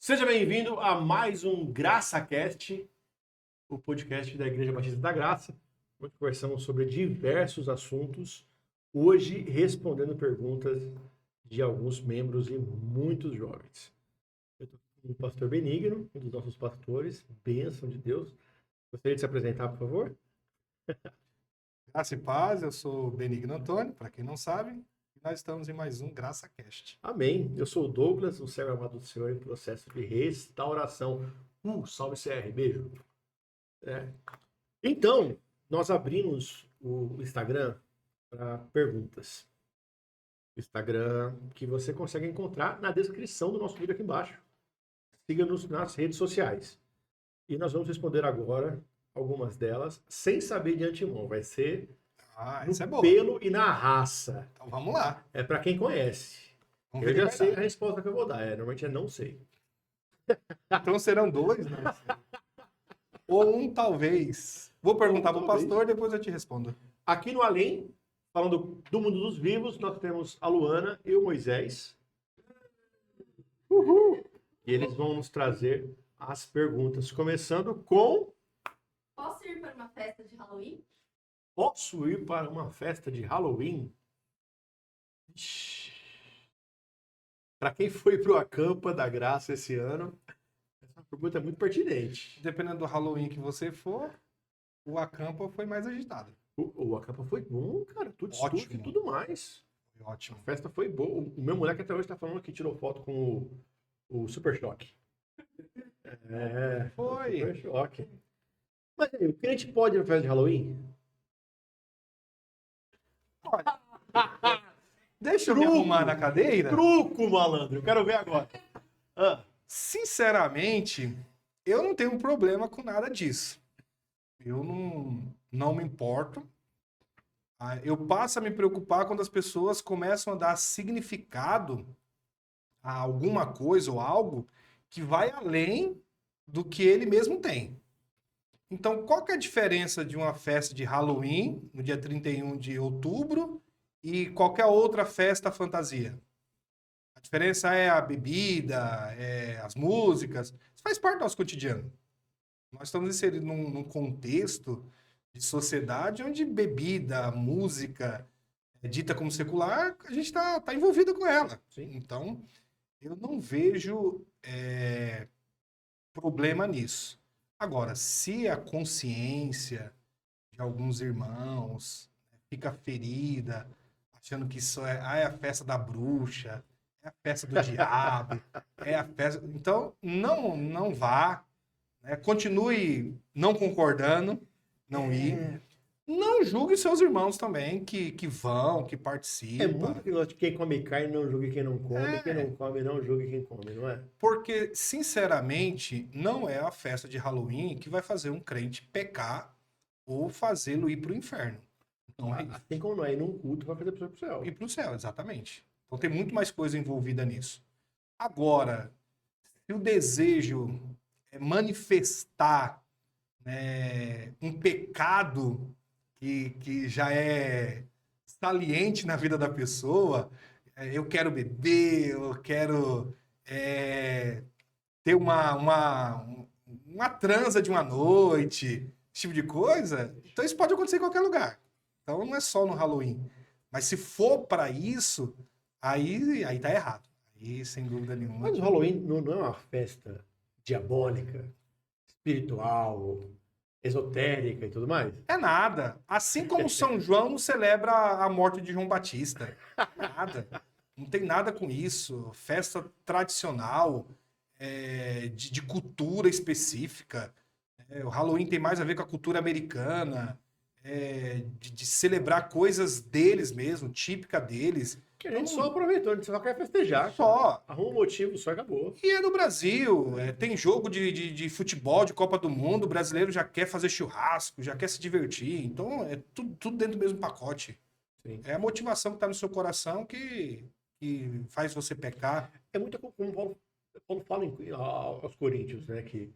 Seja bem-vindo a mais um GraçaCast, o podcast da Igreja Batista da Graça, onde conversamos sobre diversos assuntos, hoje respondendo perguntas de alguns membros e muitos jovens. Eu estou com o pastor Benigno, um dos nossos pastores, bênção de Deus. Gostaria de se apresentar, por favor? Graça e paz, eu sou Benigno Antônio, para quem não sabe, e nós estamos em mais um GraçaCast. Amém. Eu sou o Douglas, um servo amado do Senhor em processo de restauração. Salve CR, beijo. Então, nós abrimos o Instagram para perguntas. Instagram que você consegue encontrar na descrição do nosso vídeo aqui embaixo. Siga-nos nas redes sociais. E nós vamos responder agora algumas delas sem saber de antemão. Vai ser Isso é no bom. pelo e na raça. Então vamos lá. É para quem conhece. Vamos Eu ver já quem vai sei a dar. resposta que eu vou dar. Normalmente é não sei. Então serão dois, né? Ou um, talvez. Vou perguntar para o Talvez. pastor, depois eu te respondo. Aqui no Além, falando do mundo dos vivos, nós temos a Luana e o Moisés. Uhul! E eles vão nos trazer as perguntas, começando com: Posso ir para uma festa de Halloween? posso ir para uma festa de Halloween? Para quem foi pro Acampa da Graça esse ano, essa pergunta é muito pertinente. Dependendo do Halloween que você for, o Acampa foi mais agitado. O Acampa foi bom, cara. Tudo Ótimo. estufa e tudo mais. Foi ótimo. A festa foi boa. O meu moleque até hoje está falando que tirou foto com o Super Choque. Foi. Super Choque. Mas aí, o crente pode ir na festa de Halloween? Deixa eu me Truco. arrumar na cadeira. Truco, malandro. Eu quero ver agora. Sinceramente, eu não tenho problema com nada disso. Eu não me importo. Eu passo a me preocupar quando as pessoas começam a dar significado a alguma coisa ou algo que vai além do que ele mesmo tem. Então, qual que é a diferença de uma festa de Halloween, no dia 31 de outubro, e qualquer outra festa fantasia? A diferença é a bebida, é as músicas. Isso faz parte do nosso cotidiano. Nós estamos inseridos num contexto de sociedade onde bebida, música, é dita como secular, a gente está envolvido com ela. Sim. Então, eu não vejo problema nisso. Agora, se a consciência de alguns irmãos fica ferida, achando que isso é a festa da bruxa, é a festa do diabo, é a festa... Então, não vá, né? Continue não concordando, não ir. Não julgue seus irmãos também, que vão, que participam. É muito negócio de quem come carne não julgue quem não come, quem não come não julgue quem come, não é? Porque, sinceramente, não é a festa de Halloween que vai fazer um crente pecar ou fazê-lo ir para o inferno. Não é isso. Assim como não é ir num culto vai fazer a pessoa pro céu. Ir para o céu, exatamente. Então tem muito mais coisa envolvida nisso. Agora, se o desejo é manifestar, né, um pecado que já é saliente na vida da pessoa, eu quero beber, eu quero ter uma transa de uma noite, esse tipo de coisa, então isso pode acontecer em qualquer lugar. Então não é só no Halloween. Mas se for para isso, aí tá errado. Aí, sem dúvida nenhuma. Mas o Halloween não é uma festa diabólica, espiritual, esotérica e tudo mais? É nada. Assim como São João não celebra a morte de João Batista. Nada. Não tem nada com isso. Festa tradicional, de cultura específica. O Halloween tem mais a ver com a cultura americana, de celebrar coisas deles mesmo, típica deles. Que a gente só aproveitou, a gente só quer festejar. Só. Arruma um motivo, só acabou. E é no Brasil, tem jogo de futebol, de Copa do Mundo, o brasileiro já quer fazer churrasco, já quer se divertir, então é tudo dentro do mesmo pacote. Sim. É a motivação que está no seu coração que faz você pecar. É muito como Paulo fala aos Coríntios, né, que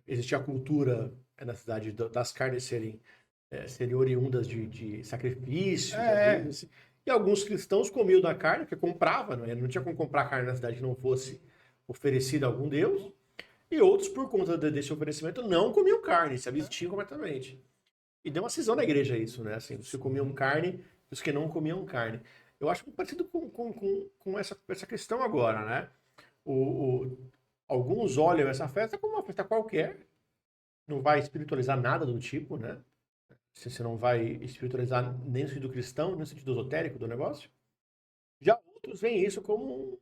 existia a cultura na cidade das carnes serem oriundas de sacrifício, às vezes, e alguns cristãos comiam da carne, porque compravam, não tinha como comprar carne na cidade que não fosse oferecido a algum deus, e outros, por conta desse oferecimento, não comiam carne, se abstinham completamente. E deu uma cisão na igreja isso, né? Assim, os que comiam carne e os que não comiam carne. Eu acho muito parecido com essa questão agora, né? Alguns olham essa festa como uma festa qualquer, não vai espiritualizar nada do tipo, né? Você não vai espiritualizar nem no sentido cristão, nem no sentido esotérico do negócio. Já outros veem isso como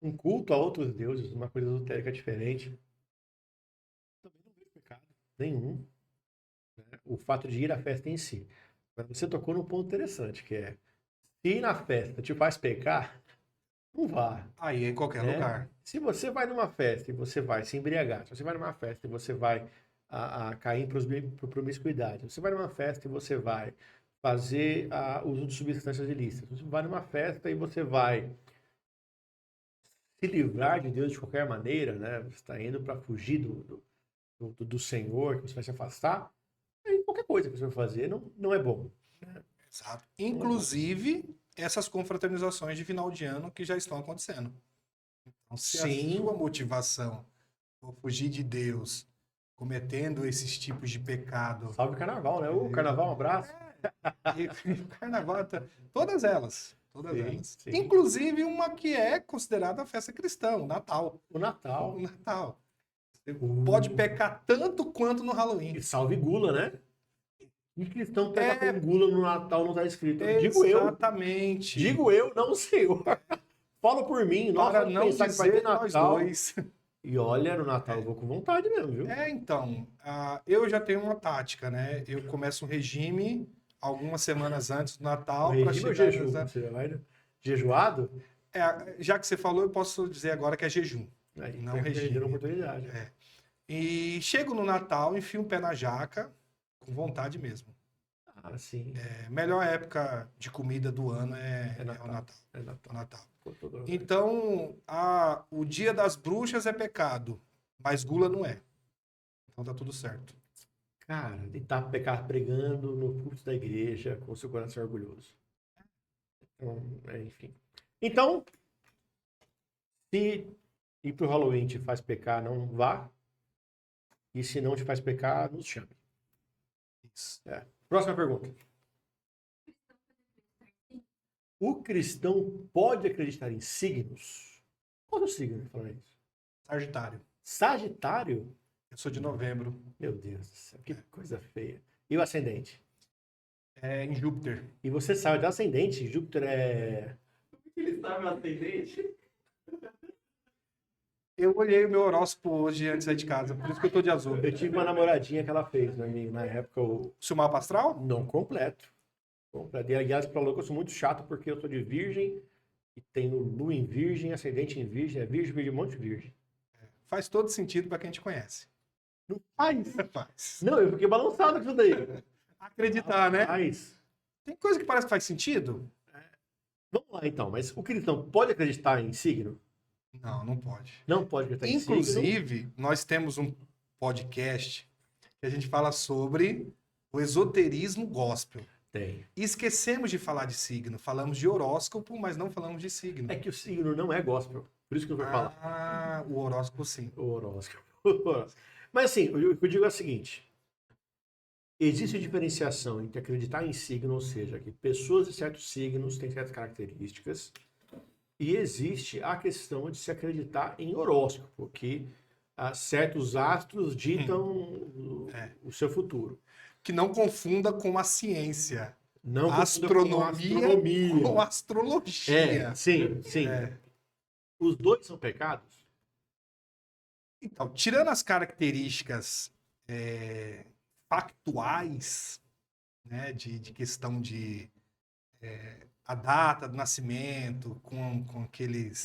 um culto a outros deuses, uma coisa esotérica diferente. Também não vejo pecado nenhum, né? O fato de ir à festa em si. Mas você tocou num ponto interessante, que é, se ir na festa te faz pecar, não vá. Aí em qualquer Né? lugar. Se você vai numa festa e você vai se embriagar, se você vai numa festa e você vai a cair em promiscuidade, você vai numa festa e você vai fazer uso de substâncias ilícitas, você vai numa festa e você vai se livrar de Deus de qualquer maneira, né? Você está indo para fugir do Senhor, que você vai se afastar, aí qualquer coisa que você vai fazer não é bom. Né? Exato. Inclusive, essas confraternizações de final de ano que já estão acontecendo. Então, se Sim. a sua motivação for fugir de Deus, cometendo esses tipos de pecado, Salve Carnaval, né? O Carnaval, um abraço. e o Carnaval, todas elas. Todas Sim, elas. sim. Inclusive uma que é considerada a festa cristã, o Natal. O Natal. O Natal. Você pode pecar tanto quanto no Halloween. E salve gula, né? E cristão pega com gula no Natal, não está escrito. Digo Exatamente. eu, não o Senhor. Fala por mim. Para Nossa, não pensar que vai ter dizer nós Natal. dois. E olha, no Natal eu vou com vontade mesmo, viu? Então, eu já tenho uma tática, né? Eu começo um regime algumas semanas antes do Natal. O regime ou chegar jejum? Você vai jejuado? Já que você falou, eu posso dizer agora que é jejum. Aí, Não tá regime. perdendo a oportunidade. E chego no Natal, enfio um pé na jaca, com vontade mesmo. Ah, sim. Melhor época de comida do ano é o Natal. É Natal. O Natal. Então, Então, o dia das bruxas é pecado, mas gula não é. Então tá tudo certo. cara, de estar pregando no culto da igreja com seu coração orgulhoso. Então, enfim. Então, se ir pro Halloween te faz pecar, não vá. E se não te faz pecar, nos chame. Isso. Próxima pergunta. O cristão pode acreditar em signos? Qual é o signo que fala isso? Sagitário. Sagitário? Eu sou de novembro. Meu Deus do céu, que coisa feia. E o ascendente? Em Júpiter. E você sabe do ascendente? Júpiter é... Como que ele sabe o ascendente? Eu olhei o meu horóscopo hoje antes de sair de casa, por isso que eu tô de azul. Eu tive uma namoradinha que ela fez, né, na época, o Seu mapa astral? não completo. E aliás, pra louco, eu sou muito chato porque eu sou de virgem e tenho lua em virgem, ascendente em virgem, virgem, um monte de virgem. Faz todo sentido para quem te conhece. Não faz. Faz. Não, eu fiquei balançado com isso daí. Acreditar, né? Faz. Tem coisa que parece que faz sentido? Vamos lá então, mas o cristão pode acreditar em signo? Não, não pode. Não pode acreditar em signo? Inclusive, nós temos um podcast que a gente fala sobre o esoterismo gospel. Tem. E esquecemos de falar de signo. Falamos de horóscopo, mas não falamos de signo. É que o signo não é gospel. Por isso que eu vou falar. O horóscopo sim. O horóscopo. Mas assim, o que eu digo é o seguinte. Existe diferenciação entre acreditar em signo, ou seja, que pessoas de certos signos têm certas características, e existe a questão de se acreditar em horóscopo, que certos astros ditam o seu futuro. Que não confunda com a ciência. Não Astronomia com astrologia. Sim. Os dois são pecados? Então, tirando as características factuais, né, de questão de a data do nascimento, com aqueles...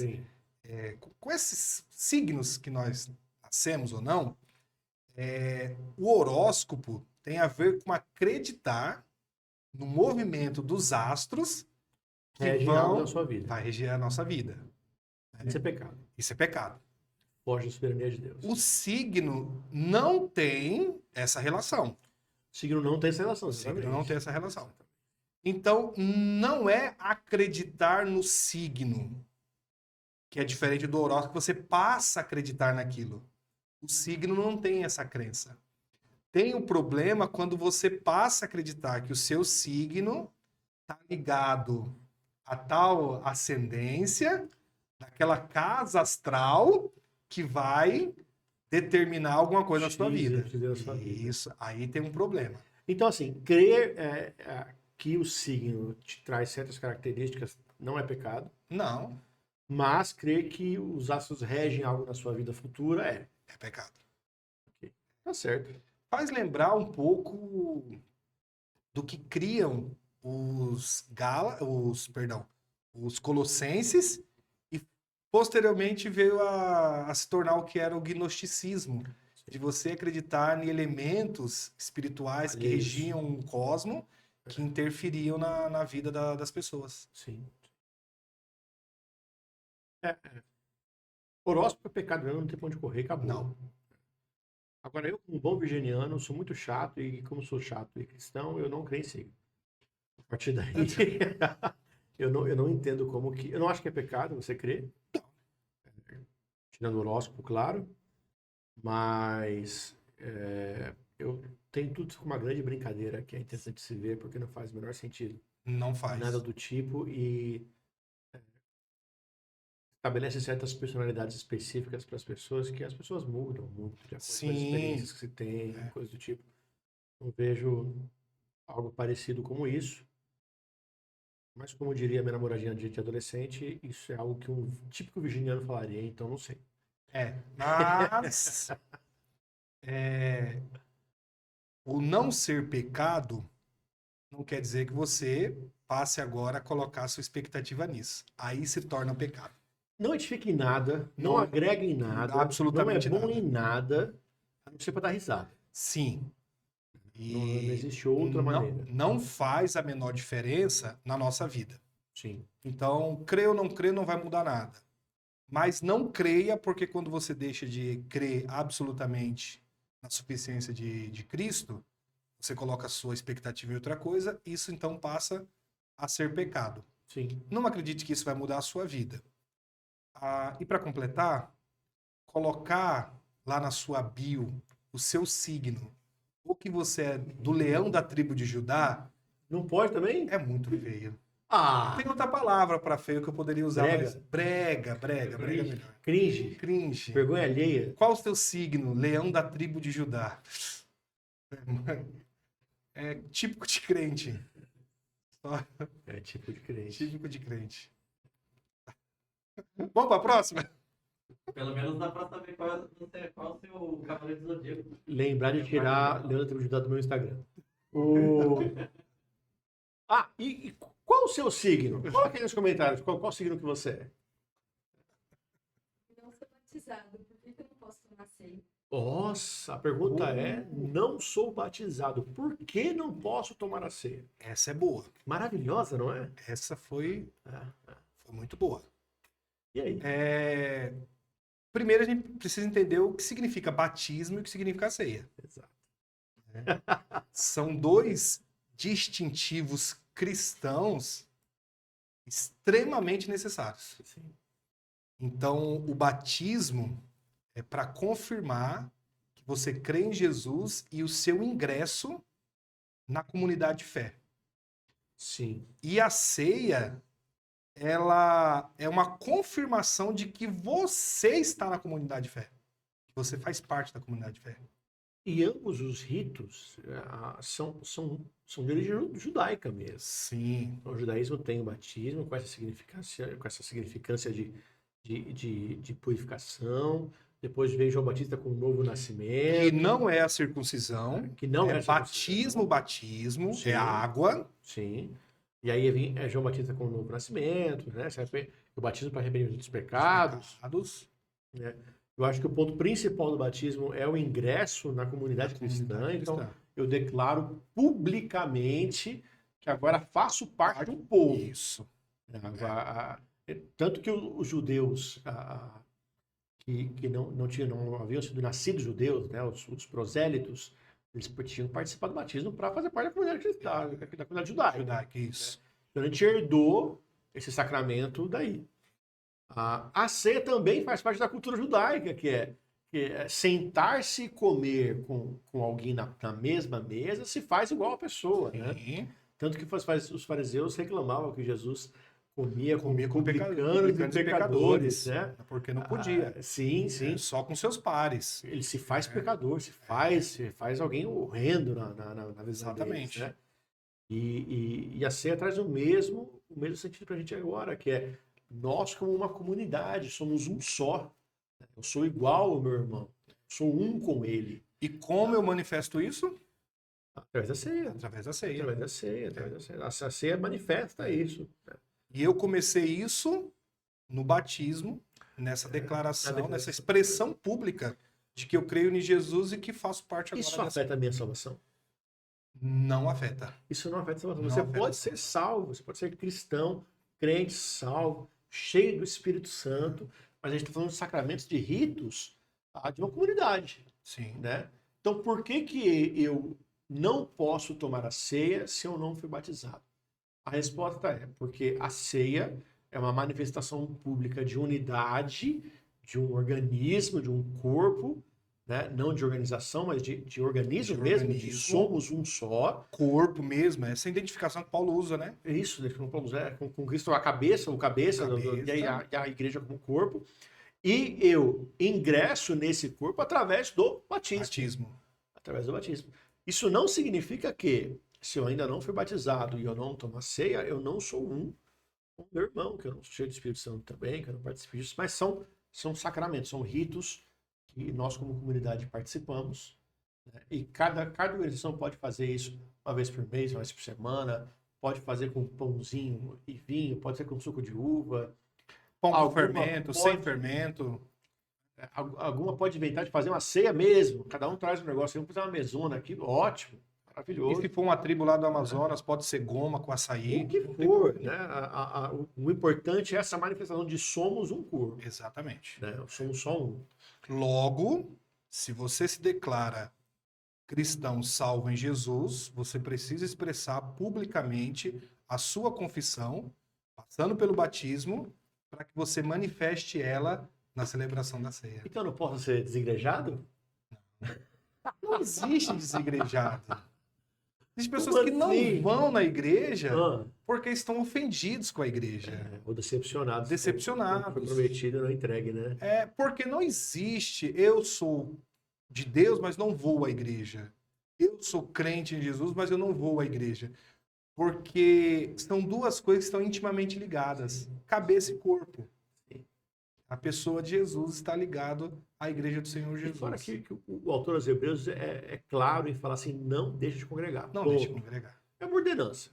com esses signos que nós nascemos ou não, o horóscopo tem a ver com acreditar no movimento dos astros que a sua vida. vai reger a nossa vida. Isso é pecado. Isso é pecado. Foge da soberania de Deus. O signo não tem essa relação. O signo não tem essa relação. O signo não tem essa relação. Então, não é acreditar no signo que é diferente do horóscopo, você passa a acreditar naquilo. O signo não tem essa crença. Tem um problema quando você passa a acreditar que o seu signo está ligado a tal ascendência, daquela casa astral que vai determinar alguma coisa na sua vida. Isso, aí tem um problema. Então, assim, crer que o signo te traz certas características não é pecado, Não, mas crer que os astros regem algo na sua vida futura é. é pecado. Tá certo. Faz lembrar um pouco do que criam os colossenses e posteriormente veio a se tornar o que era o gnosticismo, de você acreditar em elementos espirituais que Alheios. regiam o cosmo, que interferiam na vida das pessoas. Sim. Horóscopo é pecado mesmo, não tem pra onde correr, acabou. Não. Agora, eu, como bom virginiano, sou muito chato e como sou chato e cristão, eu não creio em signo. A partir daí, eu não entendo como que... Eu não acho que é pecado você crer. Tirando o horóscopo, claro. Mas eu tenho tudo como uma grande brincadeira que é interessante de se ver, porque não faz o menor sentido. Não faz. Nada do tipo e estabelece certas personalidades específicas para as pessoas que as pessoas mudam muito de acordo com as Sim. experiências que se tem, coisas do tipo. Não vejo algo parecido como isso. Mas como diria minha namoradinha de adolescente, isso é algo que um típico virginiano falaria, então não sei. Mas o não ser pecado não quer dizer que você passe agora a colocar sua expectativa nisso. Aí se torna pecado. Não edifica em nada, não Não, agrega em nada, absolutamente não é bom nada. em nada, a não ser para dar risada. Sim. Não existe outra maneira. Não faz a menor diferença na nossa vida. Sim. Então, crer ou não crer não vai mudar nada. Mas não creia, porque quando você deixa de crer absolutamente na suficiência de Cristo, você coloca a sua expectativa em outra coisa, isso então passa a ser pecado. Sim. Não acredite que isso vai mudar a sua vida. E para completar, colocar lá na sua bio o seu signo, ou que você é do leão da tribo de Judá, Não pode também? é muito feio. Ah! Tem outra palavra para feio que eu poderia usar, Brega. mas brega melhor. Cringe. Cringe. Vergonha alheia. Qual o seu signo? Leão da tribo de Judá. É típico de crente. É tipo de crente. Típico de crente. Vamos para a próxima? Pelo menos dá pra saber qual é o seu cavaleiro do zodíaco. Lembrar de tirar Leandro Tribo de Judá do meu Instagram. E qual o seu signo? Coloca aí nos comentários qual signo que você é. Não sou batizado, por que eu não posso tomar ceia? Nossa, a pergunta é: não sou batizado, por que não posso tomar a ceia? Essa é boa. Maravilhosa, não é? Essa foi muito boa. E aí? Primeiro a gente precisa entender o que significa batismo e o que significa ceia. Exato. São dois distintivos cristãos extremamente necessários. Sim. Então, o batismo é para confirmar que você crê em Jesus e o seu ingresso na comunidade de fé. Sim. E a ceia, ela é uma confirmação de que você está na comunidade de fé. Que você faz parte da comunidade de fé. E ambos os ritos são de origem judaica mesmo. Sim. O judaísmo tem o batismo com essa significância de purificação. Depois veio João Batista com o novo nascimento. Que não é a circuncisão. Que não é a batismo, Sim. é água. Sim. E aí é João Batista com o novo nascimento, né? O batismo para arrependimento dos pecados. Né? Eu acho que o ponto principal do batismo é o ingresso na comunidade cristã. Então, eu declaro publicamente que agora faço parte do povo. Isso. Tanto que os judeus que não haviam sido nascidos judeus, né, os prosélitos, eles tinham que participar do batismo para fazer parte da comunidade cristã, da comunidade judaica. Isso. Então a gente herdou esse sacramento daí. A ceia também faz parte da cultura judaica, que é sentar-se e comer com alguém na mesma mesa se faz igual a pessoa, né? Sim. Tanto que os fariseus reclamavam que Jesus comia com Comia com publicanos publicanos e e pecadores, pecadores, né? porque não podia. Sim, sim. Só com seus pares. Ele se faz pecador, se faz alguém horrendo na visão deles, Exatamente. né? E a ceia traz o mesmo sentido para a gente agora, que é nós como uma comunidade, somos um só. Eu sou igual ao meu irmão, sou um com ele. E como eu manifesto isso? Através da ceia. Através da ceia. Através da ceia, através da ceia. A ceia manifesta isso. E eu comecei isso no batismo, nessa declaração, nessa expressão pública de que eu creio em Jesus e que faço parte agora Isso dessa... afeta a minha salvação? Não afeta. Isso não afeta a salvação. Não Você afeta pode a ser salvo, você pode ser cristão, crente, salvo, cheio do Espírito Santo, mas a gente está falando de sacramentos, de ritos de uma comunidade, Sim. né? Então, por que eu não posso tomar a ceia se eu não fui batizado? A resposta é porque a ceia é uma manifestação pública de unidade, de um organismo, de um corpo, né? Não de organização, mas de organismo De mesmo, de organismo. somos um só. Corpo mesmo, essa identificação que Paulo usa, né? É isso, né? Com Cristo a cabeça, o cabeça, e a igreja como corpo. E eu ingresso nesse corpo através do batismo. Batismo. Através do batismo. Isso não significa que, se eu ainda não fui batizado e eu não tomo a ceia, eu não sou um com meu irmão, que eu não sou cheio do Espírito Santo também, que eu não participo disso, mas são sacramentos, são ritos que nós como comunidade participamos, né? E cada organização pode fazer isso uma vez por mês, uma vez por semana, pode fazer com pãozinho e vinho, pode ser com suco de uva. Pão com Alguma fermento, pode- sem fermento. Alguma pode inventar de fazer uma ceia mesmo, cada um traz um negócio, vamos fazer uma mesona aqui, ótimo, E maravilhoso. se for uma tribo lá do Amazonas, pode ser goma com açaí. O que não tem for, problema. né? O importante é essa manifestação de somos um corpo, Exatamente. né? Somos só um. Logo, se você se declara cristão salvo em Jesus, você precisa expressar publicamente a sua confissão, passando pelo batismo, para que você manifeste ela na celebração da ceia. Então eu não posso ser desigrejado? Não existe desigrejado. Existem pessoas Como que não assim? vão na igreja Ah, porque estão ofendidos com a igreja. ou decepcionado. Decepcionados. Foi prometido e não entregue, né? É porque não existe, eu sou de Deus, mas não vou à igreja. Eu sou crente em Jesus, mas eu não vou à igreja. Porque são duas coisas que estão intimamente ligadas: cabeça e corpo. A pessoa de Jesus está ligado à igreja do Senhor E fora Jesus. que o autor aos Hebreus é claro em falar assim, não deixe de congregar. Não Ponto. deixe de congregar. É uma ordenança.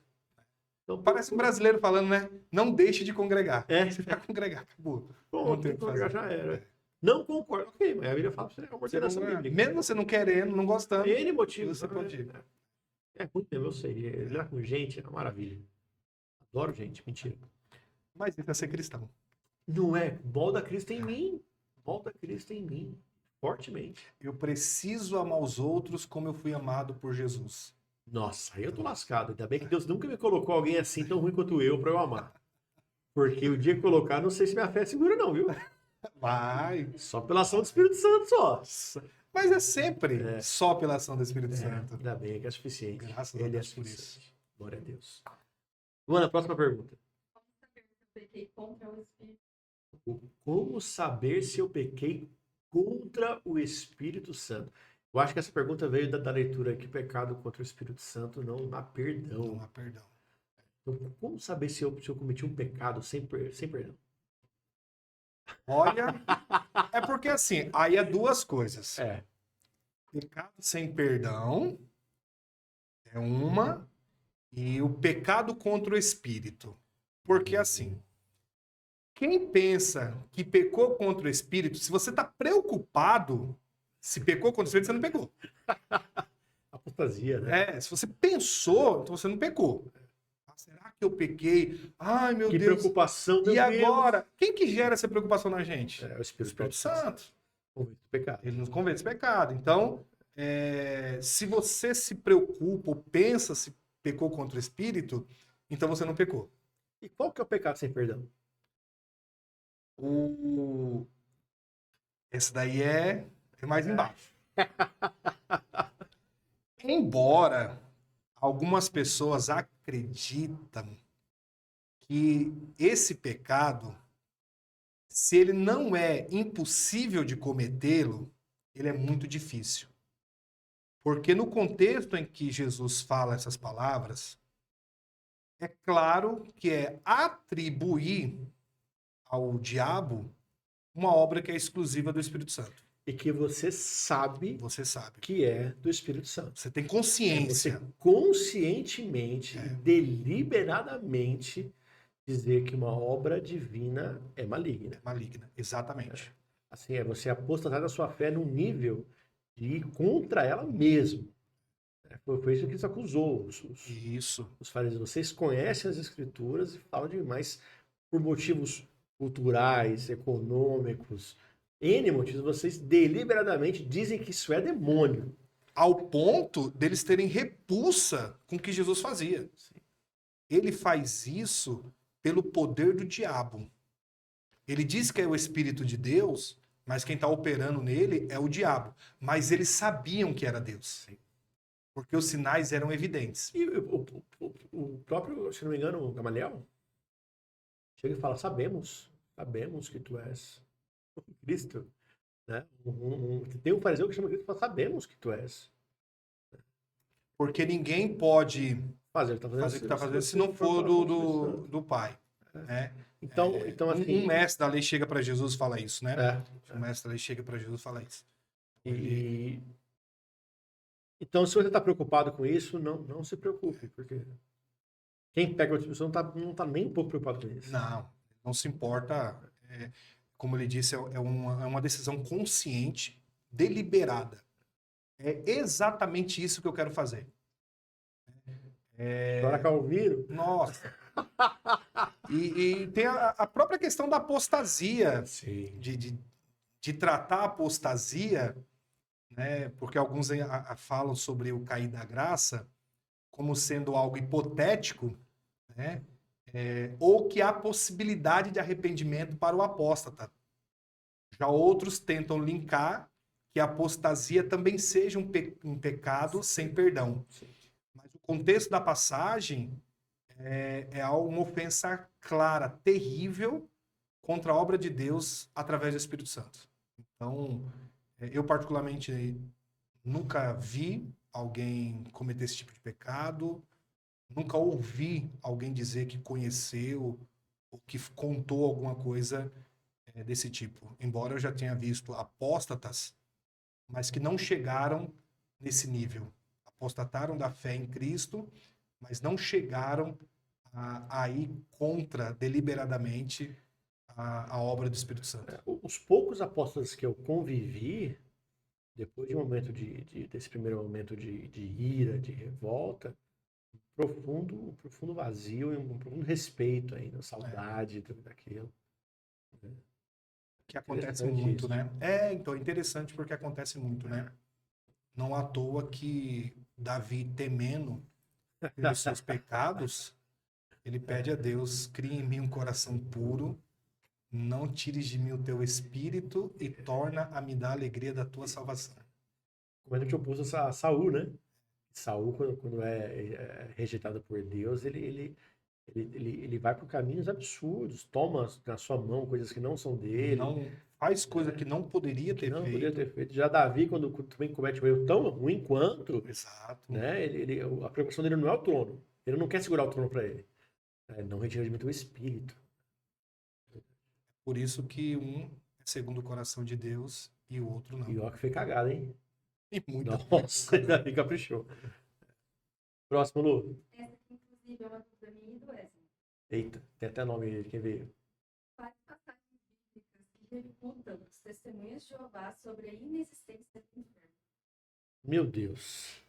Então, Parece um brasileiro falando, né? Não deixe de congregar. É. Se ficar congregar, acabou. Bom, Não tem o que congregar fazer. já era. Não concordo. Ok, mas a Bíblia fala pra você, é uma Você ordenança não- bíblica. mesmo você não querendo, não gostando, N motivos. você pode ir. É ruim mesmo, eu sei. Lidar com gente é uma maravilha. Adoro gente, mentira. mas isso é ser cristão. Não é. Molda Cristo em mim. Molda Cristo em mim. Fortemente. Eu preciso amar os outros como eu fui amado por Jesus. Nossa, aí eu tô lascado. Ainda bem que Deus nunca me colocou alguém assim tão ruim quanto eu pra eu amar. Porque o dia que colocar, não sei se minha fé é segura, não, viu? Vai. Só pela ação do Espírito Santo só. Mas é sempre só pela ação do Espírito É, Santo. ainda bem que é suficiente. Graças a Ele Deus é por suficiente. Glória a Deus. Luana, próxima pergunta. Como saber se eu pequei contra o Espírito? Como saber se eu pequei contra o Espírito Santo? Eu acho que essa pergunta veio da leitura que pecado contra o Espírito Santo não há perdão. Não há perdão. Então, como saber se eu cometi um pecado sem perdão? Olha, é porque assim, aí é duas coisas. É. Pecado sem perdão é uma, e o pecado contra o Espírito. Porque assim, quem pensa que pecou contra o Espírito, se você está preocupado, se pecou contra o Espírito, você não pecou. Apostasia, né? Se você pensou, então você não pecou. Ah, será que eu pequei? Ai, meu Que Deus. preocupação, meu E Deus. agora? Quem que gera essa preocupação na gente? É o O Espírito, Santo. Convite do pecado. Ele nos convence pecado. Então, se você se preocupa ou pensa se pecou contra o Espírito, então você não pecou. E qual que é o pecado sem perdão? Esse daí é mais embaixo. Embora algumas pessoas acreditam que esse pecado, se ele não é impossível de cometê-lo, ele é muito difícil. Porque no contexto em que Jesus fala essas palavras, é claro que é atribuir ao diabo uma obra que é exclusiva do Espírito Santo. E que você sabe Você sabe. que é do Espírito Santo. Você tem É consciência. você conscientemente e deliberadamente dizer que uma obra divina é maligna. Maligna. Exatamente. Assim, é você apostatar da sua fé num nível de ir contra ela mesmo. Foi isso que ele acusou Isso. os fariseus. Vocês conhecem as escrituras e falam demais por motivos culturais, econômicos, N motivos, vocês deliberadamente dizem que isso é demônio. Ao ponto deles terem repulsa com o que Jesus fazia. Ele faz isso pelo poder do diabo. Ele diz que é o Espírito de Deus, mas quem está operando nele é o diabo. Mas eles sabiam que era Deus. Porque os sinais eram evidentes. E o próprio, se não me engano, o Gamaliel chega e fala: sabemos que tu és o Cristo. Né? Tem um fariseu que chama Cristo e fala: sabemos que tu és. Porque ninguém pode Fazer o que está fazendo se não for do Pai. Né? Então, assim. Um mestre da lei chega para Jesus e fala isso, né? É. O mestre da lei chega para Jesus e fala isso. Então, se você está preocupado com isso, não se preocupe, porque quem pega o Espírito Santo não está nem um pouco preocupado com isso. Não se importa. Como ele disse, é uma decisão consciente, deliberada. É exatamente isso que eu quero fazer. Agora Calvino. Nossa. E tem a própria questão da apostasia, de tratar a apostasia, né? Porque alguns falam sobre o cair da graça como sendo algo hipotético, né? Ou que há possibilidade de arrependimento para o apóstata. Já outros tentam linkar que a apostasia também seja um pecado sem perdão. Mas o contexto da passagem é uma ofensa clara, terrível contra a obra de Deus através do Espírito Santo. Então, eu particularmente nunca vi alguém cometer esse tipo de pecado, nunca ouvi alguém dizer que conheceu ou que contou alguma coisa desse tipo. Embora eu já tenha visto apóstatas, mas que não chegaram nesse nível. Apostataram da fé em Cristo, mas não chegaram a ir contra, deliberadamente, a obra do Espírito Santo. Os poucos apóstolos que eu convivi, depois de um momento desse primeiro momento de ira, de revolta, um profundo vazio e um profundo respeito ainda, saudade daquilo. Que acontece muito, né? Então, é interessante porque acontece muito, né? Não à toa que Davi, temendo pelos seus pecados, ele pede a Deus: cria em mim um coração puro, não tires de mim o teu espírito e torna a me dar a alegria da tua salvação. Como é que eu pus a Saul, né? Saul, quando é rejeitado por Deus, ele vai por caminhos absurdos, toma na sua mão coisas que não são dele. Não faz coisa que não poderia ter feito. Poderia ter feito. Já Davi, quando também comete um erro tão ruim quanto, Exato. Né, a preocupação dele não é o trono. Ele não quer segurar o trono para ele. Não retira de mim teu espírito. Por isso que um é segundo o coração de Deus e o outro não. E ó que foi cagada, hein? E muita Nossa, Davi caprichou. Próximo, Lu. Essa aqui, inclusive, é uma dúvida minha e do Wesley. Eita, tem até nome de quem veio. Quais passagens bíblicas que refutam os testemunhos de Jeová sobre a inexistência do inferno? Meu Deus.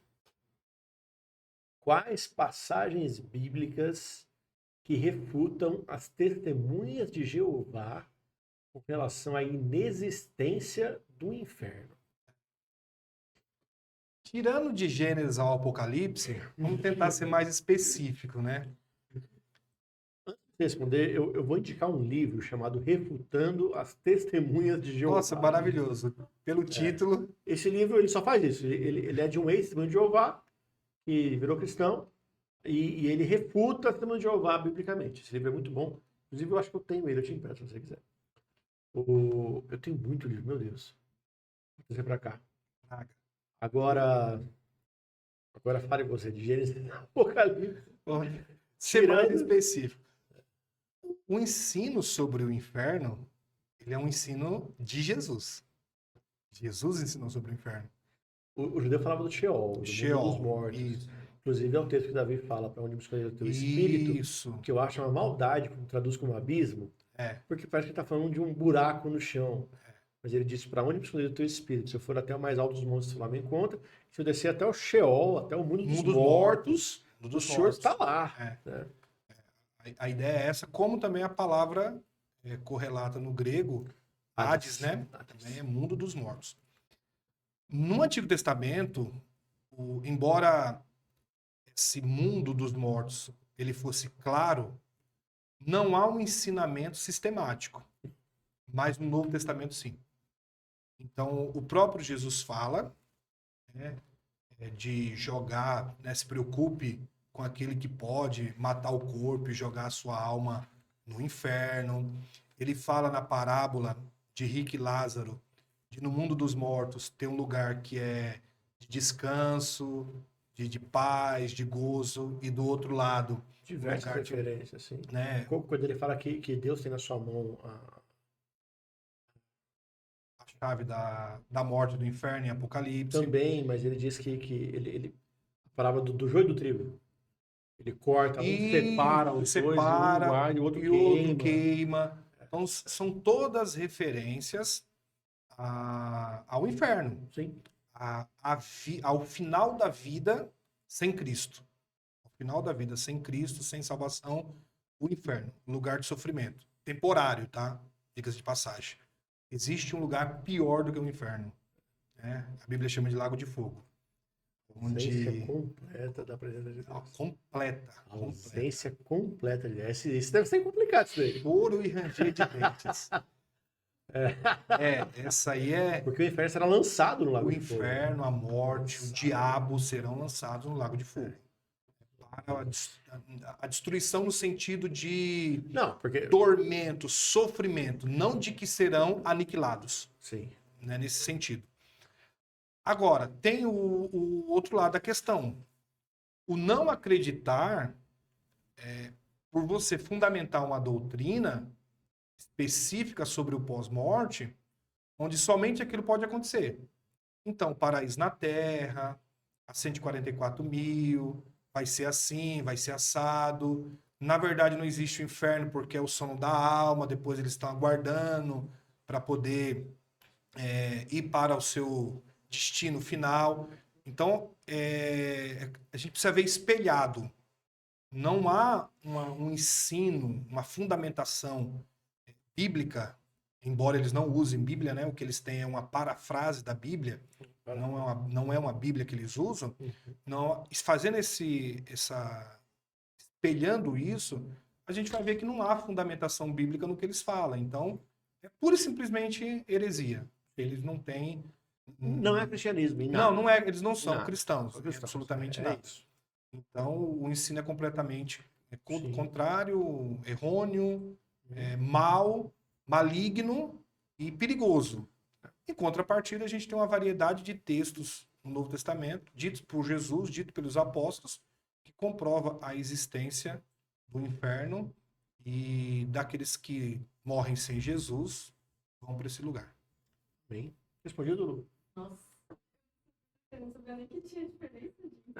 Quais passagens bíblicas que refutam as testemunhas de Jeová com relação à inexistência do inferno? Tirando de Gênesis ao Apocalipse, vamos tentar ser mais específico, né? Antes responder, eu vou indicar um livro chamado Refutando as Testemunhas de Jeová. Nossa, maravilhoso. Pelo título. Esse livro, ele só faz isso. Ele é de um ex-testemunho de Jeová, que virou cristão, e ele refuta a testemunha de Jeová biblicamente. Esse livro é muito bom. Inclusive, eu acho que eu tenho ele, eu te empresto, se você quiser. Eu tenho muito livro, meu Deus. Vou trazer pra cá. Agora fale você de Gênesis e Apocalipse. Ser mais Tirando- específico. O ensino sobre o inferno, ele é um ensino de Jesus. Jesus ensinou sobre o inferno. O judeu falava do Sheol, do mundo Sheol, dos mortos. isso. Inclusive, é um texto que Davi fala para onde buscar o teu espírito, Isso. que eu acho uma maldade, traduz como abismo, porque parece que está falando de um buraco no chão. Mas ele diz, para onde me esconder o teu espírito? Se eu for até o mais alto dos montes, lá me encontra. Se eu descer até o Sheol, até o mundo dos mortos, o Senhor está lá. Né? A ideia é essa, como também a palavra correlata no grego, Hades, né? Também é mundo dos mortos. No Antigo Testamento, embora esse mundo dos mortos ele fosse claro, não há um ensinamento sistemático. Mas no Novo Testamento, sim. Então, o próprio Jesus fala, né, de jogar, né, se preocupe com aquele que pode matar o corpo e jogar a sua alma no inferno. Ele fala na parábola de Rico e Lázaro, de no mundo dos mortos ter um lugar que é de descanso, de paz, de gozo, e do outro lado... Diversas lugar de- referências, assim. né, Quando ele fala que Deus tem na sua mão a chave da morte do inferno em Apocalipse. também, mas ele diz que ele a palavra do joio e do trigo. Ele corta, um separa os dois, e um guarda, e o outro queima. Então, são todas referências ao inferno. Sim. Ao final da vida sem Cristo. Ao final da vida sem Cristo, sem salvação, o inferno, lugar de sofrimento. Temporário, tá? Dicas de passagem. Existe um lugar pior do que o inferno. Né? A Bíblia chama de lago de fogo. Ausência completa da presença de Deus. Completa. Ausência completa de Deus. Isso deve ser complicado, isso daí. Choro e ranger de dentes. Essa aí é... Porque o inferno será lançado no lago O de fogo. inferno, a morte, o diabo serão lançados no lago de fogo. Para a destruição no sentido de Não, porque... tormento, sofrimento, não de que serão aniquilados. Sim. Né, nesse sentido. Agora, tem o outro lado da questão. O não acreditar, por você fundamentar uma doutrina específica sobre o pós-morte, onde somente aquilo pode acontecer. Então, paraíso na Terra, a 144 mil, vai ser assim, vai ser assado. Na verdade, não existe o inferno porque é o sono da alma, depois eles estão aguardando para poder ir para o seu destino final. Então, a gente precisa ver espelhado. Não há um ensino, uma fundamentação bíblica, embora eles não usem Bíblia, né? O que eles têm é uma parafrase da Bíblia, não é uma Bíblia que eles usam. Não, fazendo espelhando isso, a gente vai ver que não há fundamentação bíblica no que eles falam. Então, é pura e simplesmente heresia. Eles não têm... Não é cristianismo. Não, eles não são Nada. cristãos, São cristãos. absolutamente É nada. isso. Então, o ensino é completamente Sim. contrário, errôneo, mal, maligno e perigoso. Em contrapartida, a gente tem uma variedade de textos no Novo Testamento, ditos por Jesus, ditos pelos apóstolos, que comprova a existência do inferno e daqueles que morrem sem Jesus vão para esse lugar. Bem respondido, Lu. Nossa. Eu não sabia nem que tinha diferença disso.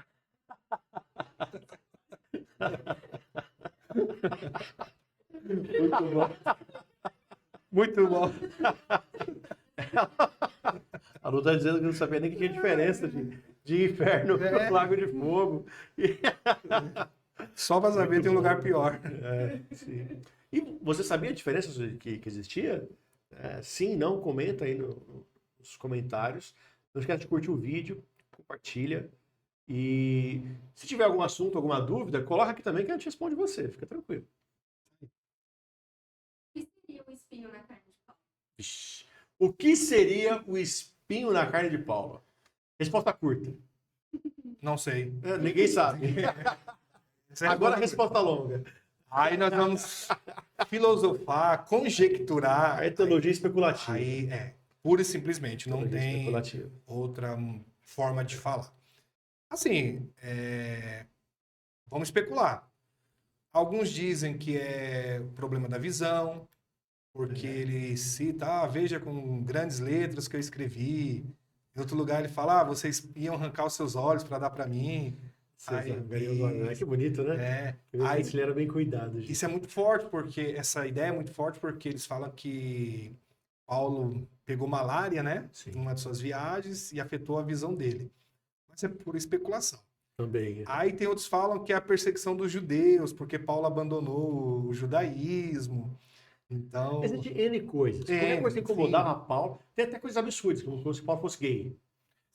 Muito bom. Muito bom. A Lu tá dizendo que não sabia nem que tinha diferença de inferno pro lago de fogo. Só para saber, tem um lugar pior. Sim. E você sabia a diferença que existia? Sim, não? Comenta aí nos comentários. Não esquece de curtir o vídeo, compartilha. E se tiver algum assunto, alguma dúvida, coloca aqui também que a gente responde você. Fica tranquilo. espinho na carne de Paulo? Vixe. O que seria o espinho na carne de Paulo? Resposta curta. Não sei. Ninguém sabe. Essa é Agora a resposta- resposta longa. Aí nós vamos filosofar, conjecturar. A teologia especulativa. Aí pura e simplesmente, não Teologia tem especulativa. outra forma de falar. Assim, vamos especular. Alguns dizem que é o problema da visão, porque ele cita, veja com grandes letras que eu escrevi. Em outro lugar ele fala, vocês iam arrancar os seus olhos para dar para mim. Aí, Que bonito, né? Aí, Ele era bem cuidado. Gente. isso é muito forte, porque essa ideia é muito forte, porque eles falam que Paulo pegou malária, né? Sim. Em uma de suas viagens e afetou a visão dele. Mas é pura especulação. Também. Aí tem outros que falam que é a perseguição dos judeus, porque Paulo abandonou o judaísmo. Então, Existem N coisas. Qualquer coisa que incomodava Paulo, tem até coisas absurdas, como se Paulo fosse gay.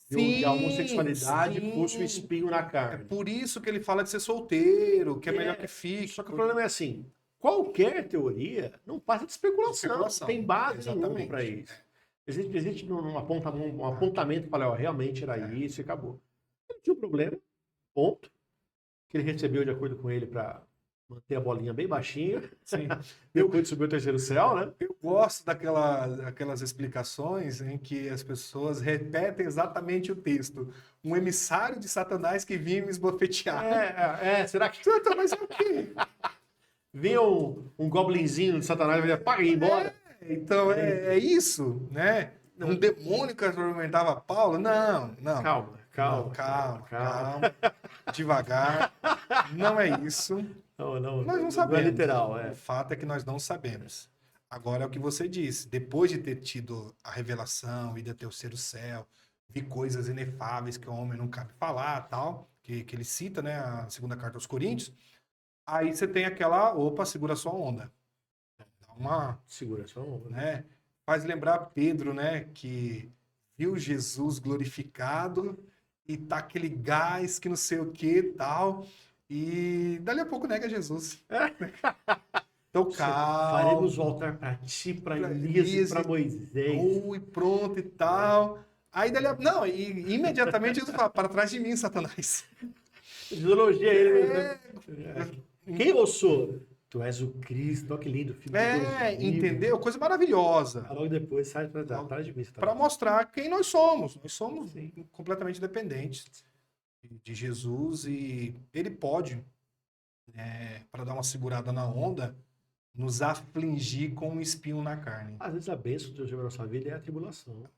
De a homossexualidade fosse um espinho na é carne. por isso que ele fala de ser solteiro, que é melhor que fique. Só que o problema é assim, qualquer teoria não passa de especulação. Não tem base nenhuma para isso. Existe um apontamento para falar, realmente era isso e acabou. Não tinha um problema, ponto, que ele recebeu de acordo com ele para manter a bolinha bem baixinha. Sim. Deu quando subiu o terceiro céu, né? Eu gosto daquelas explicações em que as pessoas repetem exatamente o texto. Um emissário de Satanás que vinha me esbofetear. Será que Satanás é o quê? vinha um goblinzinho de Satanás e ia ir embora? Então, é isso, né? Um demônio que atormentava Paulo? Não. Calma. Devagar. Não é isso. Não, Nós não sabemos. é literal, O fato é que nós não sabemos. Agora é o que você disse. Depois de ter tido a revelação, ida até o terceiro céu, vi coisas inefáveis que o homem não cabe falar, tal, que ele cita, né, a segunda carta aos Coríntios. Aí você tem aquela, segura sua onda. Dá uma, Segura sua onda, né? Faz lembrar Pedro, né, que viu Jesus glorificado e tá aquele gás que não sei o que, tal. E dali a pouco nega Jesus. Então, calma. Faremos o altar para ti, para Elias e para Moisés. E pronto e tal. Aí dali a... Não, e imediatamente Jesus fala, para trás de mim, Satanás. Ideologia ele mesmo. Quem eu sou? Tu és o Cristo, olha que lindo. Filho de Deus vivo. Entendeu? Coisa maravilhosa. Logo depois sai para trás de mim. Para mostrar quem nós somos. Nós somos completamente dependentes de Jesus e ele pode, para dar uma segurada na onda, nos afligir com um espinho na carne. Às vezes a bênção de Deus na nossa vida é a tribulação.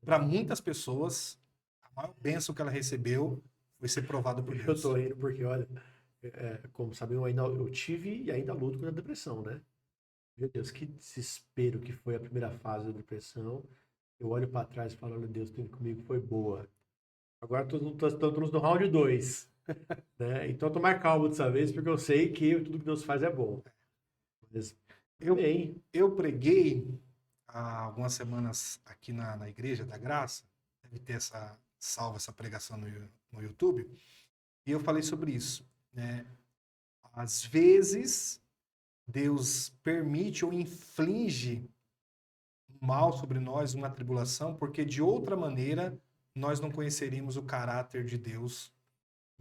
Para muitas pessoas, a maior bênção que ela recebeu foi ser provada por Deus. Eu tô rindo porque, olha, como sabem, eu tive e ainda luto com a depressão, né? Meu Deus, que desespero que foi a primeira fase da depressão. Eu olho para trás e falo, olha, Deus, tudo comigo foi boa. Agora estamos no round 2. Né? Então eu tô mais calmo dessa vez, porque eu sei que tudo que Deus faz é bom. Mas, eu preguei há algumas semanas aqui na Igreja da Graça, deve ter essa pregação no YouTube, e eu falei sobre isso. Né? Às vezes, Deus permite ou inflige um mal sobre nós, uma tribulação, porque de outra maneira nós não conheceríamos o caráter de Deus.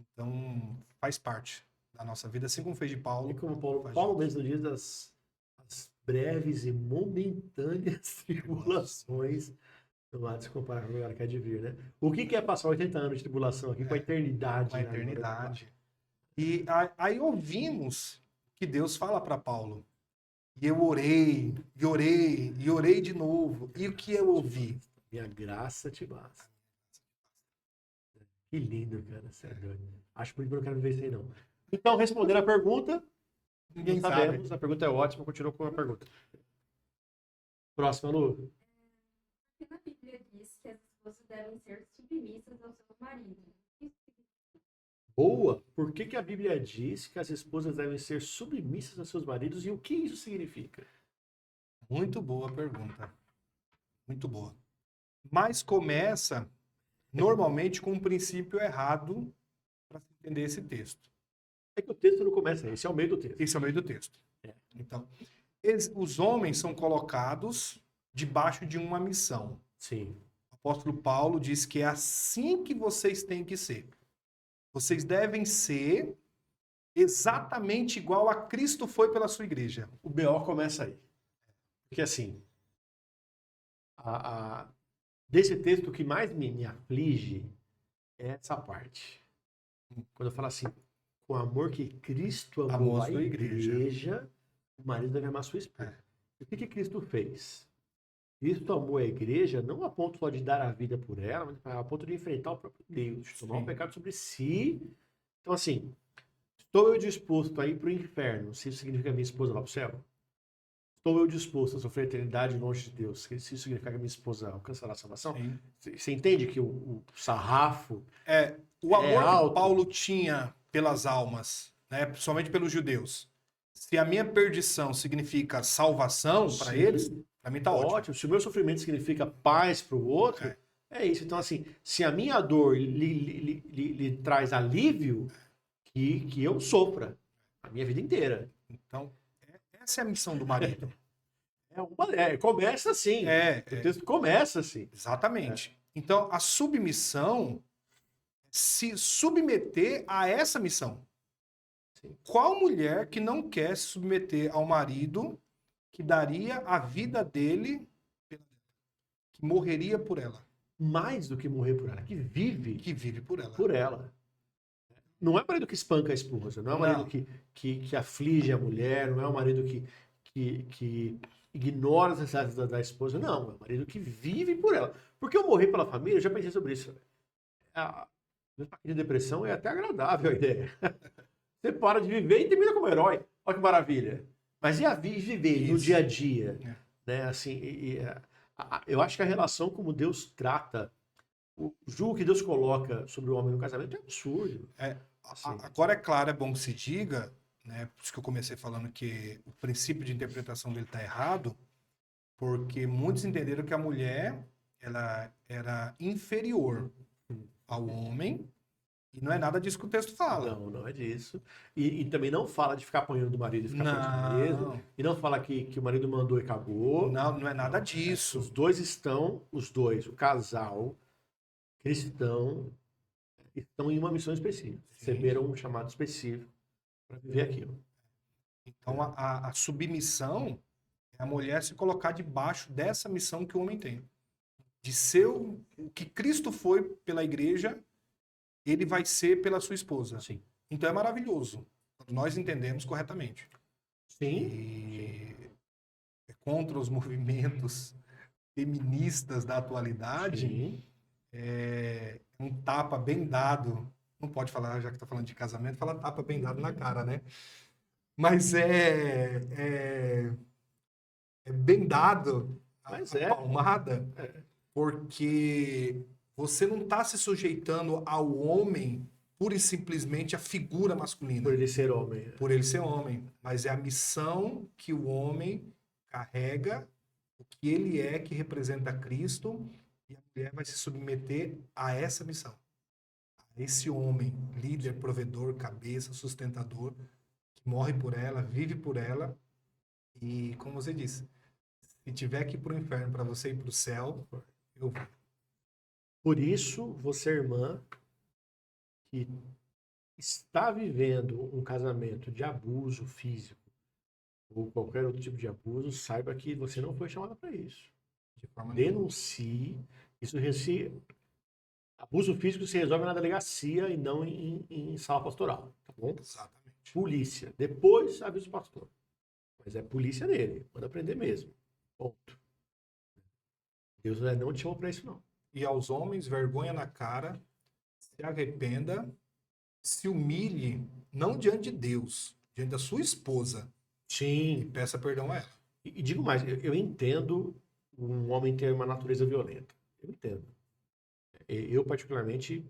Então, faz parte da nossa vida, assim como fez de Paulo. E como Paulo mesmo diz, as breves e momentâneas tribulações não há de se comparar com o lugar que é de vir, né? O que é passar 80 anos de tribulação aqui com a eternidade? Com a eternidade. E aí ouvimos que Deus fala para Paulo. E eu orei de novo. E o que eu ouvi? Minha graça te basta. Que lindo, cara. Você é doido. Acho que eu não quero viver isso aí, não. Então, respondendo a pergunta, Ninguém sabemos. sabe. A pergunta é ótima, continua com a pergunta. Próxima, Lu. Porque na Bíblia diz que as esposas devem ser submissas aos seus maridos. Boa. Por que a Bíblia diz que as esposas devem ser submissas aos seus maridos e o que isso significa? Muito boa pergunta. Muito boa. Mas começa normalmente com um princípio errado para se entender esse texto. É que o texto não começa aí, esse é o meio do texto. Esse é o meio do texto. Então, Os homens são colocados debaixo de uma missão. Sim. O apóstolo Paulo diz que é assim que vocês têm que ser. Vocês devem ser exatamente igual a Cristo foi pela sua igreja. O BO começa aí. Porque assim, desse texto, o que mais me aflige é essa parte. Quando eu falo assim, com o amor que Cristo amou a sua igreja, o marido deve amar a sua esposa. E o que Cristo fez? Cristo amou a igreja não a ponto só de dar a vida por ela, mas a ponto de enfrentar o próprio Deus, de tomar o pecado sobre si. Então assim, estou eu disposto a ir para o inferno, se isso significa que minha esposa vai para o céu? Estou eu disposto a sofrer a eternidade longe de Deus, se isso significa que minha esposa alcançará a salvação? Sim. Você entende que o sarrafo O amor alto. que Paulo tinha pelas almas, né, principalmente pelos judeus, se a minha perdição significa salvação para Sim. eles, para mim tá ótimo. Ótimo. Se o meu sofrimento significa paz para o outro, é isso. Então, assim, se a minha dor lhe traz alívio, que eu sofra a minha vida inteira. Então, essa é a missão do marido. Começa assim. O texto começa assim. Exatamente. Então, a submissão, se submeter a essa missão. Sim. Qual mulher que não quer se submeter ao marido que daria a vida dele, que morreria por ela? Mais do que morrer por ela, que vive por ela. por ela. Não é o marido que espanca a esposa, não é o marido que aflige a mulher, não é o marido que ignora as necessidades da esposa, não. É o marido que vive por ela. Porque eu morrer pela família, eu já pensei sobre isso. De depressão é até agradável a ideia. Você para de viver e termina como herói. Olha que maravilha. Mas e viver no dia a dia? Né? Assim, eu acho que a relação como Deus trata, o julgo que Deus coloca sobre o homem no casamento é absurdo. Assim. Agora, é claro, é bom que se diga, né, por isso que eu comecei falando que o princípio de interpretação dele está errado, porque muitos entenderam que a mulher ela era inferior ao homem, e não é nada disso que o texto fala. Não é disso. E também não fala de ficar apanhando do marido e ficar preso mesmo. E não fala que o marido mandou e acabou. Não é nada disso. Os dois, o casal cristão, estão em uma missão específica. Receberam um chamado específico para viver aquilo. Então, a submissão é a mulher se colocar debaixo dessa missão que o homem tem. De ser o que Cristo foi pela igreja, ele vai ser pela sua esposa. Sim. Então é maravilhoso, quando nós entendemos corretamente. Sim. E é contra os movimentos feministas da atualidade. Sim. É um tapa bem dado. Não pode falar, já que está falando de casamento, fala tapa bem dado na cara, né? Mas é bem dado a palmada, porque você não está se sujeitando ao homem pura e simplesmente a figura masculina. Por ele ser homem. Por ele ser homem. Mas é a missão que o homem carrega, o que ele é, que representa Cristo, e a mulher vai se submeter a essa missão. A esse homem, líder, provedor, cabeça, sustentador, que morre por ela, vive por ela. E, como você disse, se tiver que ir para o inferno para você ir para o céu, eu vou. Por isso, você, irmã, que está vivendo um casamento de abuso físico ou qualquer outro tipo de abuso, saiba que você não foi chamada para isso. De forma Denuncie. Abuso físico se resolve na delegacia e não em sala pastoral, tá bom? Exatamente. Polícia. Depois avisa o pastor. Mas é polícia nele. Manda prender mesmo. Ponto. Deus não te chamou para isso, não. E aos homens, vergonha na cara, se arrependa, se humilhe, não diante de Deus, diante da sua esposa. Sim. E peça perdão a ela. E digo mais, eu entendo um homem ter uma natureza violenta. Eu entendo. Eu, particularmente,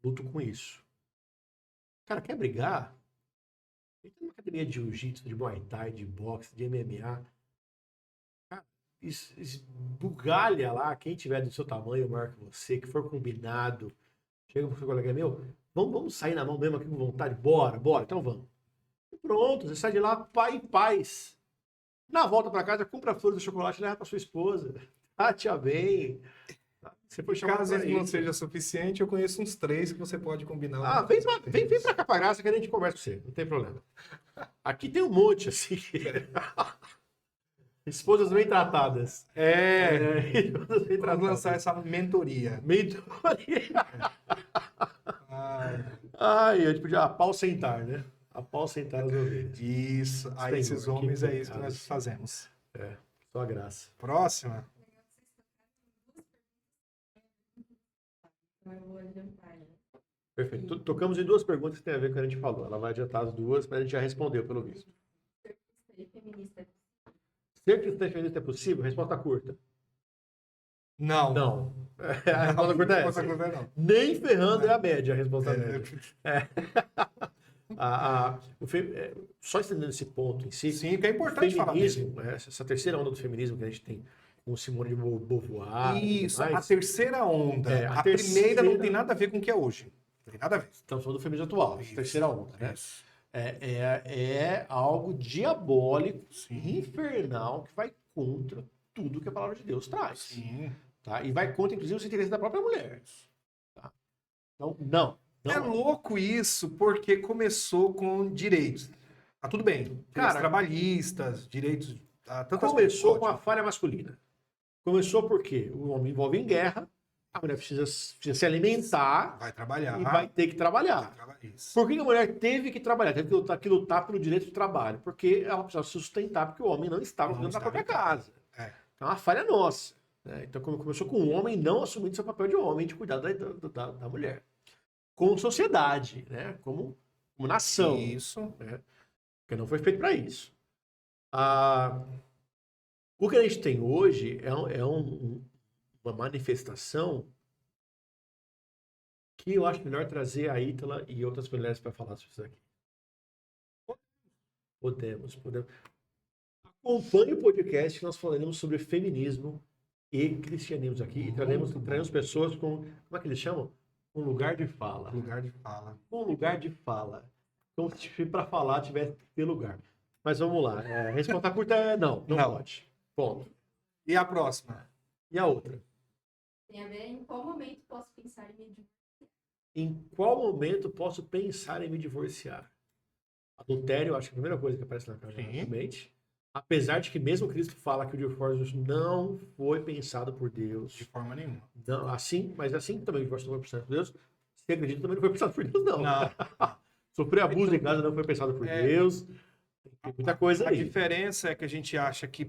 luto com isso. Cara, quer brigar? Entra numa academia de jiu-jitsu, de muay thai, de boxe, de MMA. Cara, esbugalha lá quem tiver do seu tamanho, maior que você, que for combinado. Chega pro seu colega meu, vamos sair na mão mesmo aqui com vontade? Bora, então vamos. E pronto, você sai de lá em paz. Na volta para casa, compra flores de chocolate e leva para sua esposa. Trate-a bem. Você foi chamado Caso para isso não isso. seja suficiente, eu conheço uns 3 que você pode combinar. Ah, vem pra cá pra graça que a gente conversa com você, não tem problema. Aqui tem um monte, assim. Esposas bem tratadas. Esposas bem Vamos lançar tratadas. essa mentoria. Mentoria. Ai, Ai, a gente podia apacentar, né? Apacentar as ovelhas. isso. Aí Senhor, esses que homens é isso que pecado, nós Senhor. fazemos. Só a graça. Próxima. Então eu vou adiantar, né? Perfeito. Tocamos em duas perguntas que tem a ver com o que a gente falou. Ela vai adiantar as duas, mas a gente já respondeu, pelo visto. Ser feminista. Ser cristã e feminista é possível? Resposta curta. Não. Não. A resposta curta é essa. Resposta curta não. Nem ferrando é a média, a resposta É, média. Só estendendo esse ponto em si, sim, que é o importante falar mesmo. feminismo, essa terceira onda do feminismo que a gente tem com Simone de Beauvoir, Isso, e tudo a mais, terceira onda. É, a a primeira não terceira- tem nada a ver com o que é hoje. Não tem nada a ver. estamos falando do feminismo atual, Isso, terceira onda, né? Isso. É algo diabólico, Sim. infernal, que vai contra tudo que a palavra de Deus traz. Sim. Tá? E vai contra, inclusive, os interesses da própria mulher. Tá? Então, não. É louco isso, porque começou com direitos. Tá tudo bem. Direitos Cara, trabalhistas, direitos. Tantas Começou coisas, com a ótimo. falha masculina. Começou porque o homem envolve em guerra, a mulher precisa se alimentar Vai trabalhar. e vai ter que trabalhar. Isso. Por que a mulher teve que trabalhar? Teve que lutar pelo direito de trabalho. Porque ela precisava se sustentar, porque o homem não estava Não cuidando da estava própria em casa. casa. É. Então é uma falha nossa. Né? Então começou com o homem não assumindo seu papel de homem, de cuidar da mulher. Como sociedade, né? como nação. Isso. Né? Porque não foi feito para isso. O que a gente tem hoje é uma manifestação que eu acho melhor trazer a Ítala e outras mulheres para falar sobre isso aqui. Podemos. Acompanhe o podcast que nós falaremos sobre feminismo e cristianismo aqui e traremos pessoas com, como é que eles chamam? Um lugar de fala. Lugar de fala. Um lugar de fala. Como se para falar tivesse que ter lugar. Mas vamos lá. Resposta curta é não pode. Ponto. E a próxima? E a outra? Tem a ver em qual momento posso pensar em me divorciar. Em qual momento posso pensar em me divorciar? Adultério, eu acho que é a primeira coisa que aparece na mente. Apesar de que mesmo Cristo fala que o divórcio não foi pensado por Deus. De forma nenhuma. Não, mas assim também o divórcio não foi pensado por Deus. Se acredita, também não foi pensado por Deus, não. Sofrer abuso em casa não foi pensado por Deus. Tem muita coisa A aí. diferença é que a gente acha que,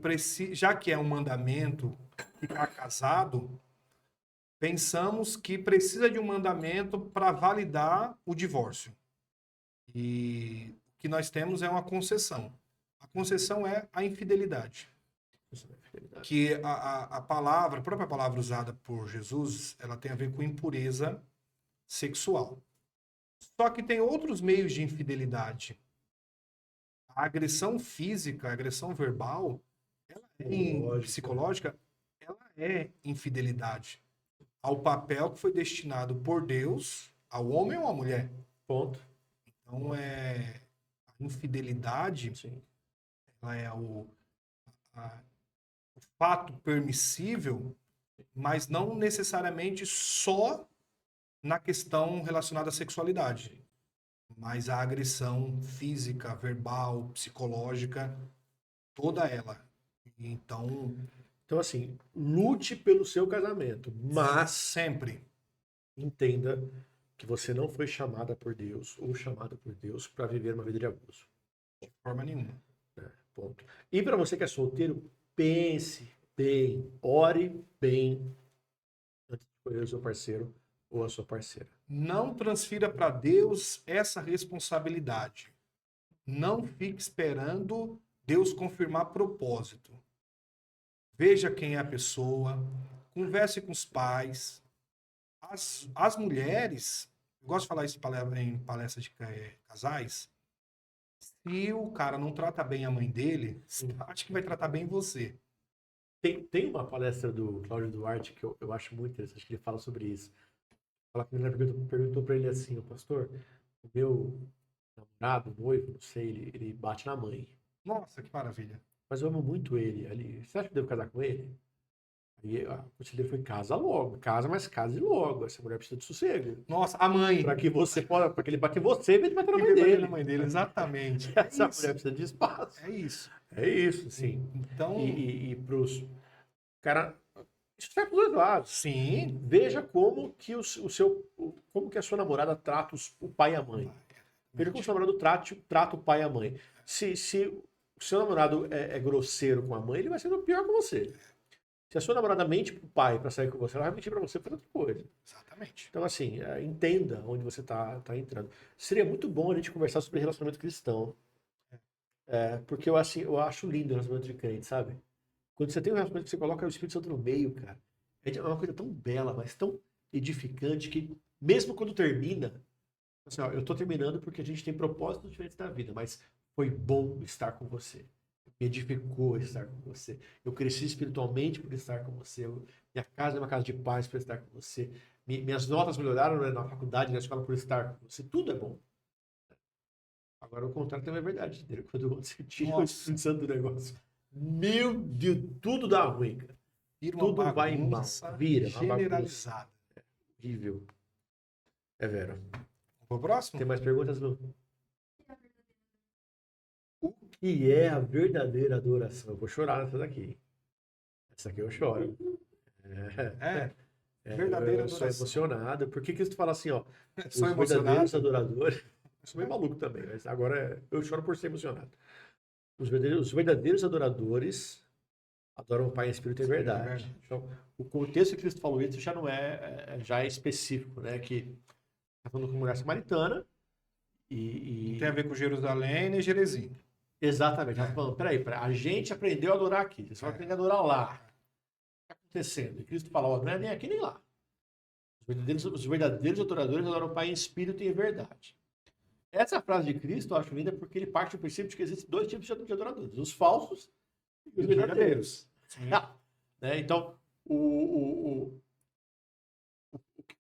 já que é um mandamento ficar casado, pensamos que precisa de um mandamento para validar o divórcio. E o que nós temos é uma concessão. A concessão é a infidelidade. Que a própria palavra usada por Jesus, ela tem a ver com impureza sexual. Só que tem outros meios de infidelidade. A agressão física, a agressão verbal, psicológica, ela é infidelidade ao papel que foi destinado por Deus ao homem ou à mulher. Ponto. Então, a infidelidade, ela é o fato permissível, mas não necessariamente só na questão relacionada à sexualidade, mas a agressão física, verbal, psicológica, toda ela. Então, assim, lute pelo seu casamento, mas sempre entenda que você não foi chamada por Deus ou chamado por Deus para viver uma vida de abuso. de forma nenhuma. Ponto. E para você que é solteiro, pense bem, ore bem antes de escolher o seu parceiro ou a sua parceira. Não transfira para Deus essa responsabilidade. Não fique esperando Deus confirmar propósito. Veja quem é a pessoa, converse com os pais. As mulheres, eu gosto de falar isso em palestra de casais, se o cara não trata bem a mãe dele, acho que vai tratar bem você. Tem uma palestra do Cláudio Duarte que eu acho muito interessante, que ele fala sobre isso. A menina perguntou para ele assim, pastor, o meu namorado, noivo, não sei, ele bate na mãe. Nossa, que maravilha. mas eu amo muito ele ali. Você acha que eu devo casar com ele? Aí o conselheiro foi, casa logo. Casa, mas case logo. Essa mulher precisa de sossego. Nossa, a mãe. Para que você possa, para que você venha bater na Que mãe veio bater dele. na mãe dele, exatamente. Essa É isso. mulher precisa de espaço. É isso. É isso, sim. Então, E pros... Cara, isso serve para os dois lados. sim. Veja como que como que a sua namorada trata o pai e a mãe. Veja como o seu namorado trata o pai e a mãe. Se o seu namorado é grosseiro com a mãe, ele vai ser pior com você. Se a sua namorada mente pro pai para sair com você, ela vai mentir para você para outra coisa. Exatamente. Então, assim, entenda onde você tá entrando. Seria muito bom a gente conversar sobre relacionamento cristão. Porque eu acho lindo o relacionamento de crente, sabe? Quando você tem um relacionamento que você coloca o Espírito Santo no meio, cara, é uma coisa tão bela, mas tão edificante que, mesmo quando termina, assim, ó, eu tô terminando porque a gente tem propósitos diferentes na vida, mas foi bom estar com você. Me edificou estar com você. Eu cresci espiritualmente por estar com você. Minha casa é uma casa de paz por estar com você. Minhas notas melhoraram, né, na faculdade, na escola por estar com você. Tudo é bom. Agora o contrário também é verdade. Entendeu? Quando você tira o Espírito Santo do negócio, meu Deus, tudo dá ruim, cara. Vira uma Tudo vai mal. bagunça Vira uma generalizada. Horrível. É Vera. Vamos pro próximo? Tem mais perguntas, Lu? O que é a verdadeira adoração? Eu vou chorar nessa daqui. Essa aqui eu choro. Verdadeira eu sou adoração. emocionado. Por que Cristo fala assim, ó? Sou Os verdadeiros emocionado. adoradores. Eu sou meio maluco também, mas agora eu choro por ser emocionado. Os verdadeiros adoradores adoram o Pai em Espírito e em verdade. Então, o contexto que Cristo falou isso já não já é específico, né? Que está falando com mulher samaritana e Tem a ver com Jerusalém e Jerezim. exatamente. Ela tá falando, peraí, a gente aprendeu a adorar aqui, você vai aprender a adorar lá. O que está acontecendo? E Cristo fala, ó, não é nem aqui nem lá. Os verdadeiros adoradores adoram o Pai em Espírito e em verdade. Essa frase de Cristo eu acho linda porque ele parte do princípio de que existem dois tipos de adoradores: os falsos e os verdadeiros. Né? Então,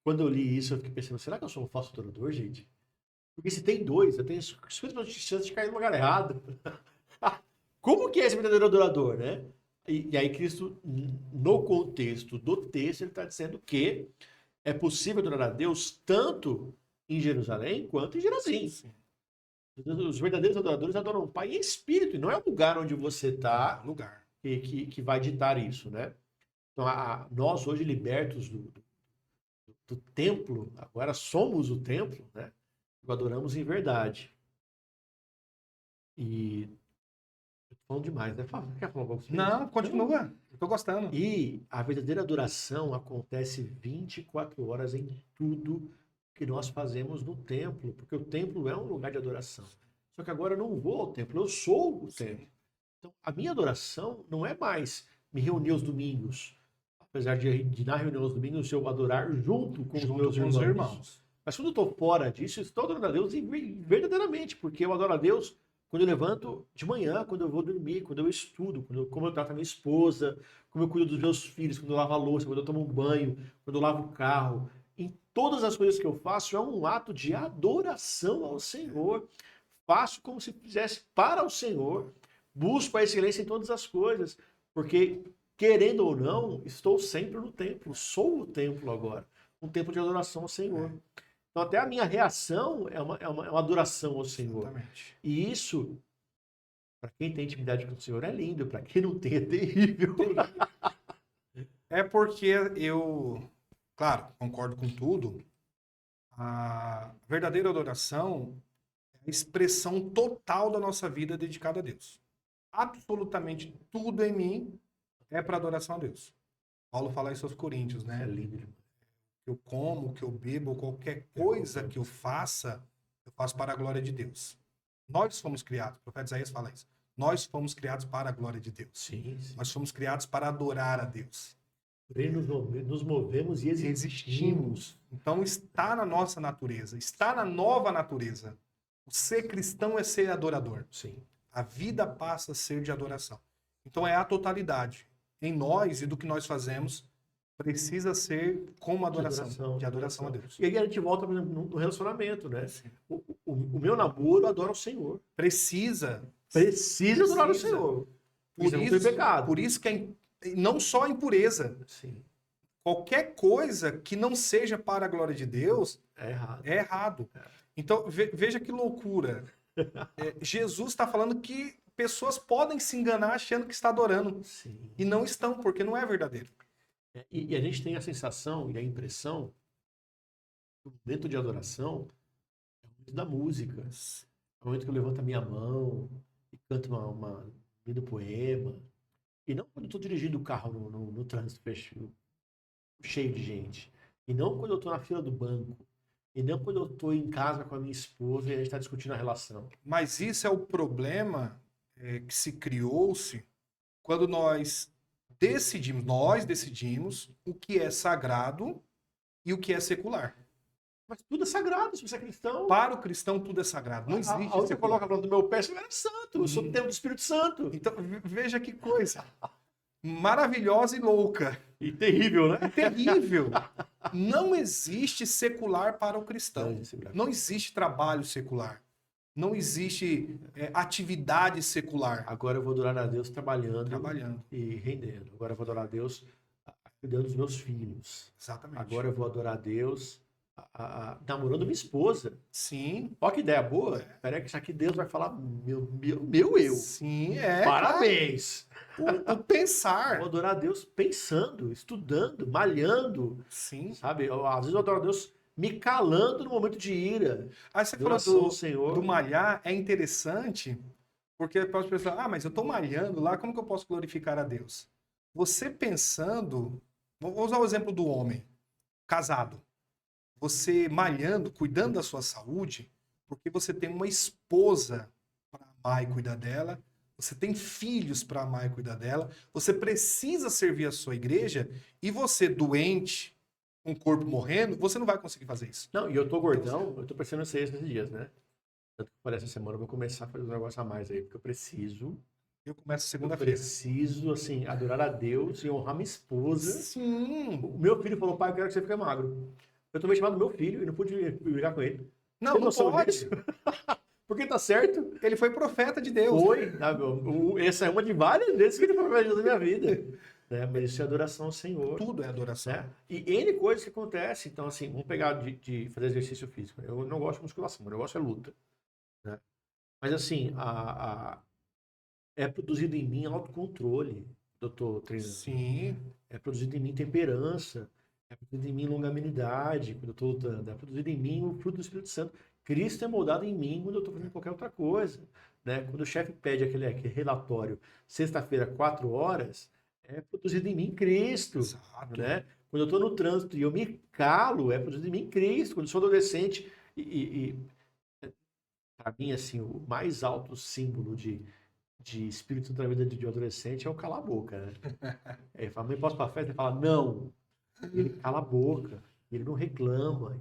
quando eu li isso, eu fiquei pensando: será que eu sou um falso adorador, gente? Porque se tem dois, eu tenho 50% de chance de cair no lugar errado. Como que é esse verdadeiro adorador, né? E aí, Cristo, no contexto do texto, ele está dizendo que é possível adorar a Deus tanto em Jerusalém quanto em Gerazim. Os verdadeiros adoradores adoram o Pai em espírito, e não é o lugar onde você está que vai ditar isso, né? Então, nós hoje libertos do templo, agora somos o templo, né? O adoramos em verdade. E eu tô falando demais, né? Quer falar alguma coisa? Não, continua. Eu tô gostando. E a verdadeira adoração acontece 24 horas em tudo que nós fazemos no templo, porque o templo é um lugar de adoração. Só que agora eu não vou ao templo, eu sou o templo. Então, a minha adoração não é mais me reunir aos domingos, apesar de na reunião aos domingos eu adorar junto com os meus irmãos. Mas quando eu estou fora disso, eu estou adorando a Deus verdadeiramente, porque eu adoro a Deus quando eu levanto de manhã, quando eu vou dormir, quando eu estudo, como eu trato a minha esposa, como eu cuido dos meus filhos, quando eu lavo a louça, quando eu tomo um banho, quando eu lavo o carro. Em todas as coisas que eu faço é um ato de adoração ao Senhor. Faço como se fizesse para o Senhor. Busco a excelência em todas as coisas, porque, querendo ou não, estou sempre no templo. Sou o templo agora. Um templo de adoração ao Senhor. Então, até a minha reação é uma adoração ao Senhor. Exatamente. E isso, para quem tem intimidade com o Senhor, é lindo. Para quem não tem, é terrível. É porque eu, claro, concordo com tudo. A verdadeira adoração é a expressão total da nossa vida dedicada a Deus. Absolutamente tudo em mim é para adoração a Deus. Paulo fala isso aos Coríntios, né? É lindo. Que eu como, que eu bebo, qualquer coisa que eu faço para a glória de Deus. Nós fomos criados, o profeta Isaías fala isso. Nós fomos criados para a glória de Deus. Sim. Nós fomos criados para adorar a Deus. Porém, nos movemos e existimos. Então está na nossa natureza, está na nova natureza. O ser cristão é ser adorador. Sim. A vida passa a ser de adoração. Então é a totalidade. Em nós e do que nós fazemos, precisa ser como adoração, de adoração a Deus. E aí a gente volta, por exemplo, no relacionamento, né? O meu namoro adora o Senhor. Precisa Precisa adorar o Senhor. Isso não tem pecado. Por isso que não só a impureza, Sim, qualquer coisa que não seja para a glória de Deus é errado. é errado. Então, veja que loucura. Jesus está falando que pessoas podem se enganar achando que está adorando. Sim. E não estão, porque não é verdadeiro. E a gente tem a sensação e a impressão que o momento de adoração é o momento da música. É o momento que eu levanto a minha mão e canto uma lindo poema. E não quando eu estou dirigindo o carro no trânsito cheio de gente. E não quando eu estou na fila do banco. E não quando eu estou em casa com a minha esposa e a gente está discutindo a relação. Mas isso é o problema que se criou-se quando nós decidimos o que é sagrado e o que é secular. Mas tudo é sagrado se você é cristão. Para o cristão, tudo é sagrado. Não existe Aonde você secular. coloca a planta do meu pé, você é santo. Eu sou o templo do Espírito Santo. Então, veja que coisa maravilhosa e louca. E terrível, né? Terrível. Não existe secular para o cristão. Não existe. Não existe trabalho secular. Não existe atividade secular. Agora eu vou adorar a Deus trabalhando Trabalhando. e rendendo. Agora eu vou adorar a Deus cuidando dos meus filhos. Exatamente. Agora eu vou adorar a Deus namorando minha esposa. Sim. Olha que ideia boa. Peraí que isso aqui Deus vai falar meu eu. Sim, Parabéns. O pensar. Vou adorar a Deus pensando, estudando, malhando. Sim. Sabe? Às vezes eu adoro a Deus me calando no momento de ira. Aí você falou Adoração ao Senhor. do malhar, é interessante, porque pode pensar, mas eu estou malhando lá, como que eu posso glorificar a Deus? Você pensando, vou usar o exemplo do homem, casado. Você malhando, cuidando da sua saúde, porque você tem uma esposa para amar e cuidar dela, você tem filhos para amar e cuidar dela, você precisa servir a sua igreja, e você doente, com o corpo morrendo, você não vai conseguir fazer isso. Não, e eu tô gordão, eu tô pensando nisso esses dias, né? Tanto que parece essa semana eu vou começar a fazer um negócio a mais aí, porque eu preciso. Eu começo Eu segunda-feira. preciso, assim, adorar a Deus e honrar minha esposa. Sim. O meu filho falou, pai, eu quero que você fique magro. Eu tomei chamado do meu filho e não pude brigar com ele. Não, Tem não noção pode. disso? Porque tá certo. Ele foi profeta de Deus. Foi. Essa é uma de várias vezes que ele foi profeta na minha vida. Né? Mas isso é adoração ao Senhor. Tudo é adoração. Né? E N coisas que acontecem. Então, assim, vamos pegar de fazer exercício físico. Eu não gosto de musculação, meu negócio é luta. Né? Mas, assim, é produzido em mim autocontrole, eu tô treinando. Sim. É produzido em mim temperança. É produzido em mim longanimidade, quando eu estou lutando. É produzido em mim o fruto do Espírito Santo. Cristo é moldado em mim quando eu estou fazendo qualquer outra coisa. Né? Quando o chefe pede aquele relatório, sexta-feira, 4 horas, é produzido em mim Cristo. Exato. Né? Quando eu estou no trânsito e eu me calo, é produzido em mim Cristo. Quando eu sou adolescente, para mim, assim, o mais alto símbolo de Espírito Santo na vida de adolescente é o calar a boca. Né? Ele fala, mãe, posso ir para a festa? Ele fala, não. Ele cala a boca, ele não reclama,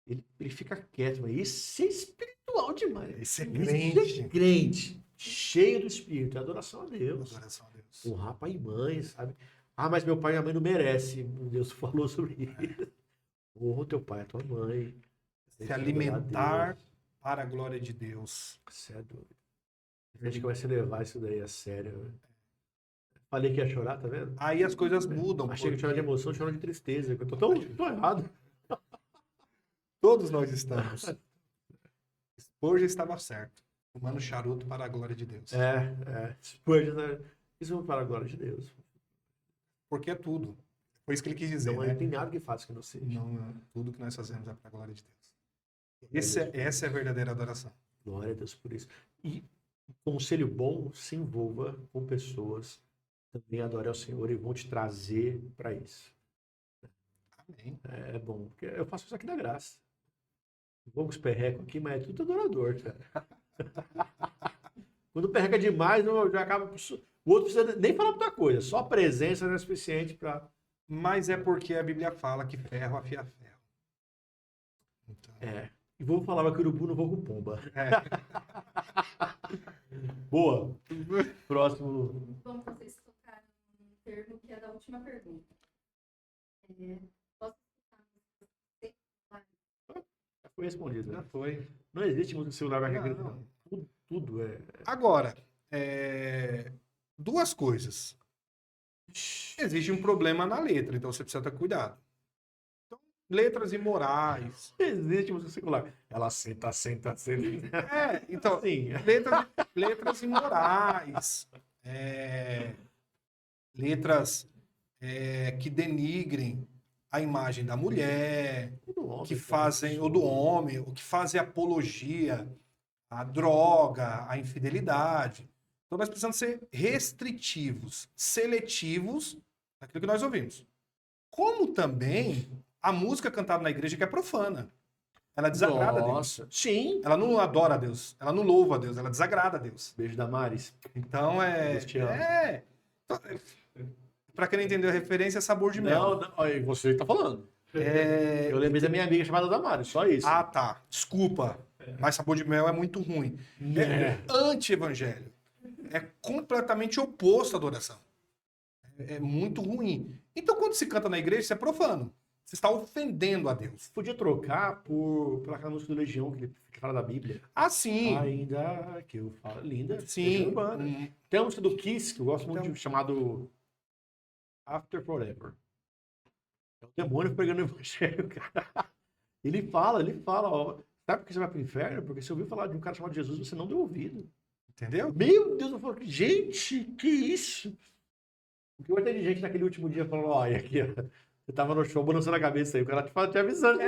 ele fica quieto. Mas isso é espiritual demais. Esse é Isso crente. é crente, cheio do Espírito, é adoração a Deus. Adoração a Deus. Honrar pai e mãe, sabe? Ah, mas meu pai e minha mãe não merecem. Deus falou sobre isso. Honra o teu pai e a tua mãe. Se alimentar para a glória de Deus. Você é doido. A gente começa a levar isso daí a sério. Né? Falei que ia chorar, tá vendo? Aí as coisas mudam. Achei que ia chorar de emoção, chorando de tristeza. Eu tô tão errado. Todos nós estamos. Spurgeon estava certo. Fumando charuto para a glória de Deus. Spurgeon, isso é para a glória de Deus. Porque é tudo. Foi isso que ele quis dizer, Não né? tem nada que faça que não seja. Não, tudo que nós fazemos é para a glória de Deus. Essa é a verdadeira adoração. Glória a Deus por isso. E conselho bom, se envolva com pessoas que também adorem ao Senhor e vão te trazer para isso. Amém. É bom, porque eu faço isso aqui da graça. Vou com os perrecos aqui, mas é tudo adorador, cara. Quando perreca demais, já acaba. O outro precisa nem falar muita coisa, só a presença não é suficiente para. Mas é porque a Bíblia fala que ferro afia ferro. Então, E vou falar que urubu não vou com pomba. É. Boa. Próximo. Como vocês tocaram um termo que é da última pergunta. Posso escutar Já foi respondido, Já né? foi. Não existe música celular para Não, aquele. não. Tudo é. Agora, duas coisas. Existe um problema na letra, então você precisa ter cuidado. Então, letras imorais. Existe música secular. Ela senta, senta, senta. Então, Sim. letras imorais. Letras que denigrem a imagem da mulher, que fazem, ou do homem, ou que fazem apologia à droga, à infidelidade. Então nós precisamos ser restritivos, seletivos naquilo que nós ouvimos. Como também a música cantada na igreja que é profana. Ela desagrada a Deus. Nossa, sim. Ela não adora a Deus, ela não louva a Deus, ela desagrada a Deus. Beijo da Maris. Então Deus te ama. Pra quem não entendeu a referência, é sabor de mel. Não, olha, você que tá falando. Eu lembrei da minha amiga chamada Damares, só isso. Ah, tá. Desculpa. Mas sabor de mel é muito ruim. É anti-evangelho. É completamente oposto à adoração. É muito ruim. Então, quando se canta na igreja, isso é profano. Você está ofendendo a Deus. Podia trocar por aquela música do Legião, que ele fala da Bíblia. Ah, sim. Ainda que eu falo. Linda. Sim. Urbana. Tem a música do Kiss, que eu gosto muito, chamado After Forever. É o demônio pregando o evangelho, cara. Ele fala, ó. Sabe por que você vai pro inferno? Porque você ouviu falar de um cara chamado Jesus, você não deu ouvido. Entendeu? Meu Deus, eu falo, gente, que isso? Porque vai ter gente naquele último dia falando, olha, aqui, ó, você tava no show balançando a cabeça aí, o cara te avisando.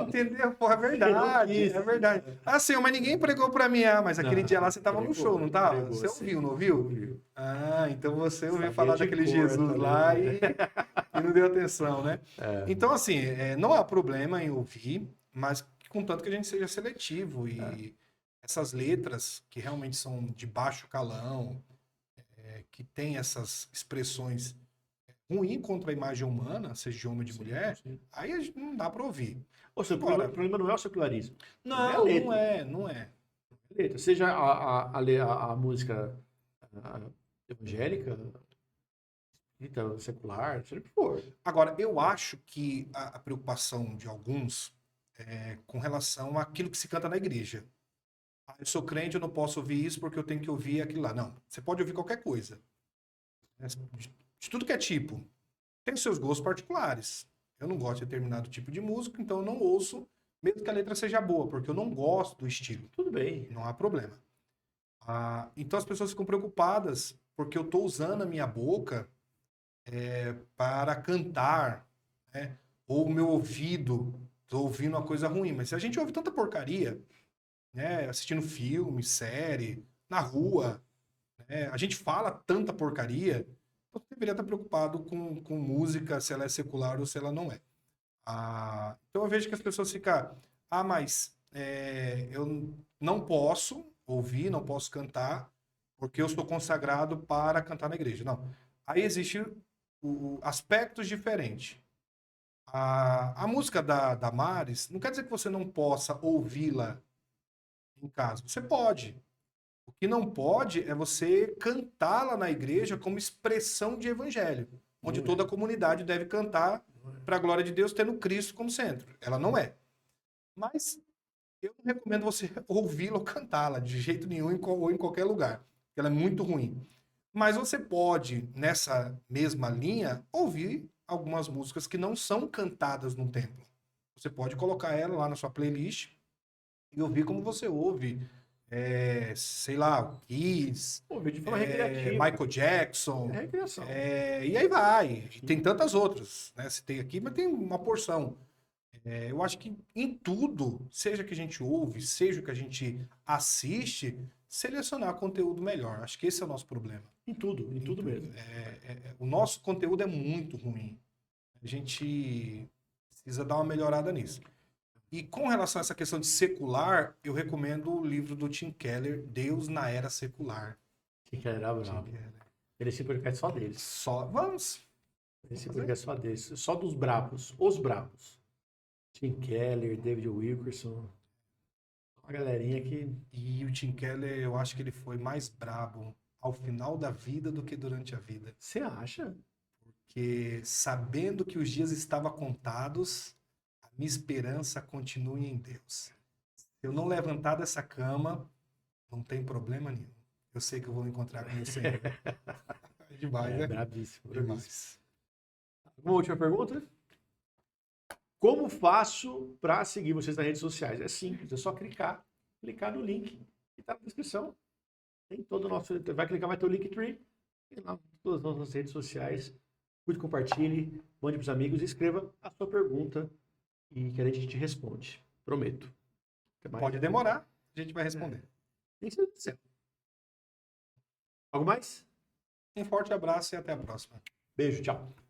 Entendeu? Pô, é verdade, é verdade. Ah, sim, mas ninguém pregou pra mim. Ah, mas aquele dia lá você tava no show, não tava? Você ouviu, não ouviu? Ouviu. Ah, então você ouviu falar daquele Jesus lá e não deu atenção, né? Então, assim, não há problema em ouvir, mas contanto que a gente seja seletivo e essas letras que realmente são de baixo calão, que tem essas expressões ruins contra a imagem humana, seja de homem ou de mulher, aí a gente não dá para ouvir. Ou seja, o problema não é o secularismo. Não, não é. Letra. Seja a música evangélica, secular, seja o que for. Agora, eu acho que a preocupação de alguns é com relação àquilo que se canta na igreja. Eu sou crente, eu não posso ouvir isso porque eu tenho que ouvir aquilo lá. Não, você pode ouvir qualquer coisa. De tudo que é tipo. Tem os seus gostos particulares. Eu não gosto de determinado tipo de música, então eu não ouço, mesmo que a letra seja boa, porque eu não gosto do estilo. Tudo bem. Não há problema. Então as pessoas ficam preocupadas porque eu estou usando a minha boca para cantar, né? Ou o meu ouvido, estou ouvindo uma coisa ruim. Mas se a gente ouve tanta porcaria, né? Assistindo filme, série, na rua, né? A gente fala tanta porcaria, você deveria estar preocupado com música, se ela é secular ou se ela não é. Então eu vejo que as pessoas ficam, mas eu não posso ouvir, não posso cantar, porque eu sou consagrado para cantar na igreja. Não. Aí existem aspectos diferentes. A música da Maris, não quer dizer que você não possa ouvi-la em casa. Você pode. O que não pode é você cantá-la na igreja como expressão de evangelho, onde toda a comunidade deve cantar para a glória de Deus, tendo Cristo como centro. Ela não é. Mas eu não recomendo você ouvi-la ou cantá-la de jeito nenhum ou em qualquer lugar. Ela é muito ruim. Mas você pode, nessa mesma linha, ouvir algumas músicas que não são cantadas no templo. Você pode colocar ela lá na sua playlist e ouvir como você ouve, sei lá, Kiss, Ouvir de forma recreativa. Michael Jackson, Recreação. e aí vai. E tem tantas outras, né? Se tem aqui, mas tem uma porção. Eu acho que em tudo, seja que a gente ouve, seja que a gente assiste, selecionar conteúdo melhor. Acho que esse é o nosso problema. Em tudo mesmo. O nosso conteúdo é muito ruim. A gente precisa dar uma melhorada nisso. E com relação a essa questão de secular, eu recomendo o livro do Tim Keller, Deus na Era Secular. Tim Keller era bravo. Ele se podcast só deles. Vamos. Esse podcast só deles. Só dos bravos. Os bravos. Tim Keller, David Wilkerson. Uma galerinha que... E o Tim Keller, eu acho que ele foi mais brabo ao final da vida do que durante a vida. Você acha? Porque sabendo que os dias estavam contados, a minha esperança continua em Deus. Se eu não levantar dessa cama, não tem problema nenhum. Eu sei que eu vou encontrar com você. É demais, né? Bravíssimo. Demais. Uma última pergunta. Como faço para seguir vocês nas redes sociais? É simples, é só clicar no link que está na descrição. Tem todo o nosso. Vai clicar, vai ter o Linktree. Tem lá todas as nossas redes sociais. Curte, compartilhe, mande para os amigos e escreva a sua pergunta e que a gente te responde. Prometo. Até mais. Pode demorar, a gente vai responder. Tem que ser. Algo mais? Um forte abraço e até a próxima. Beijo, tchau.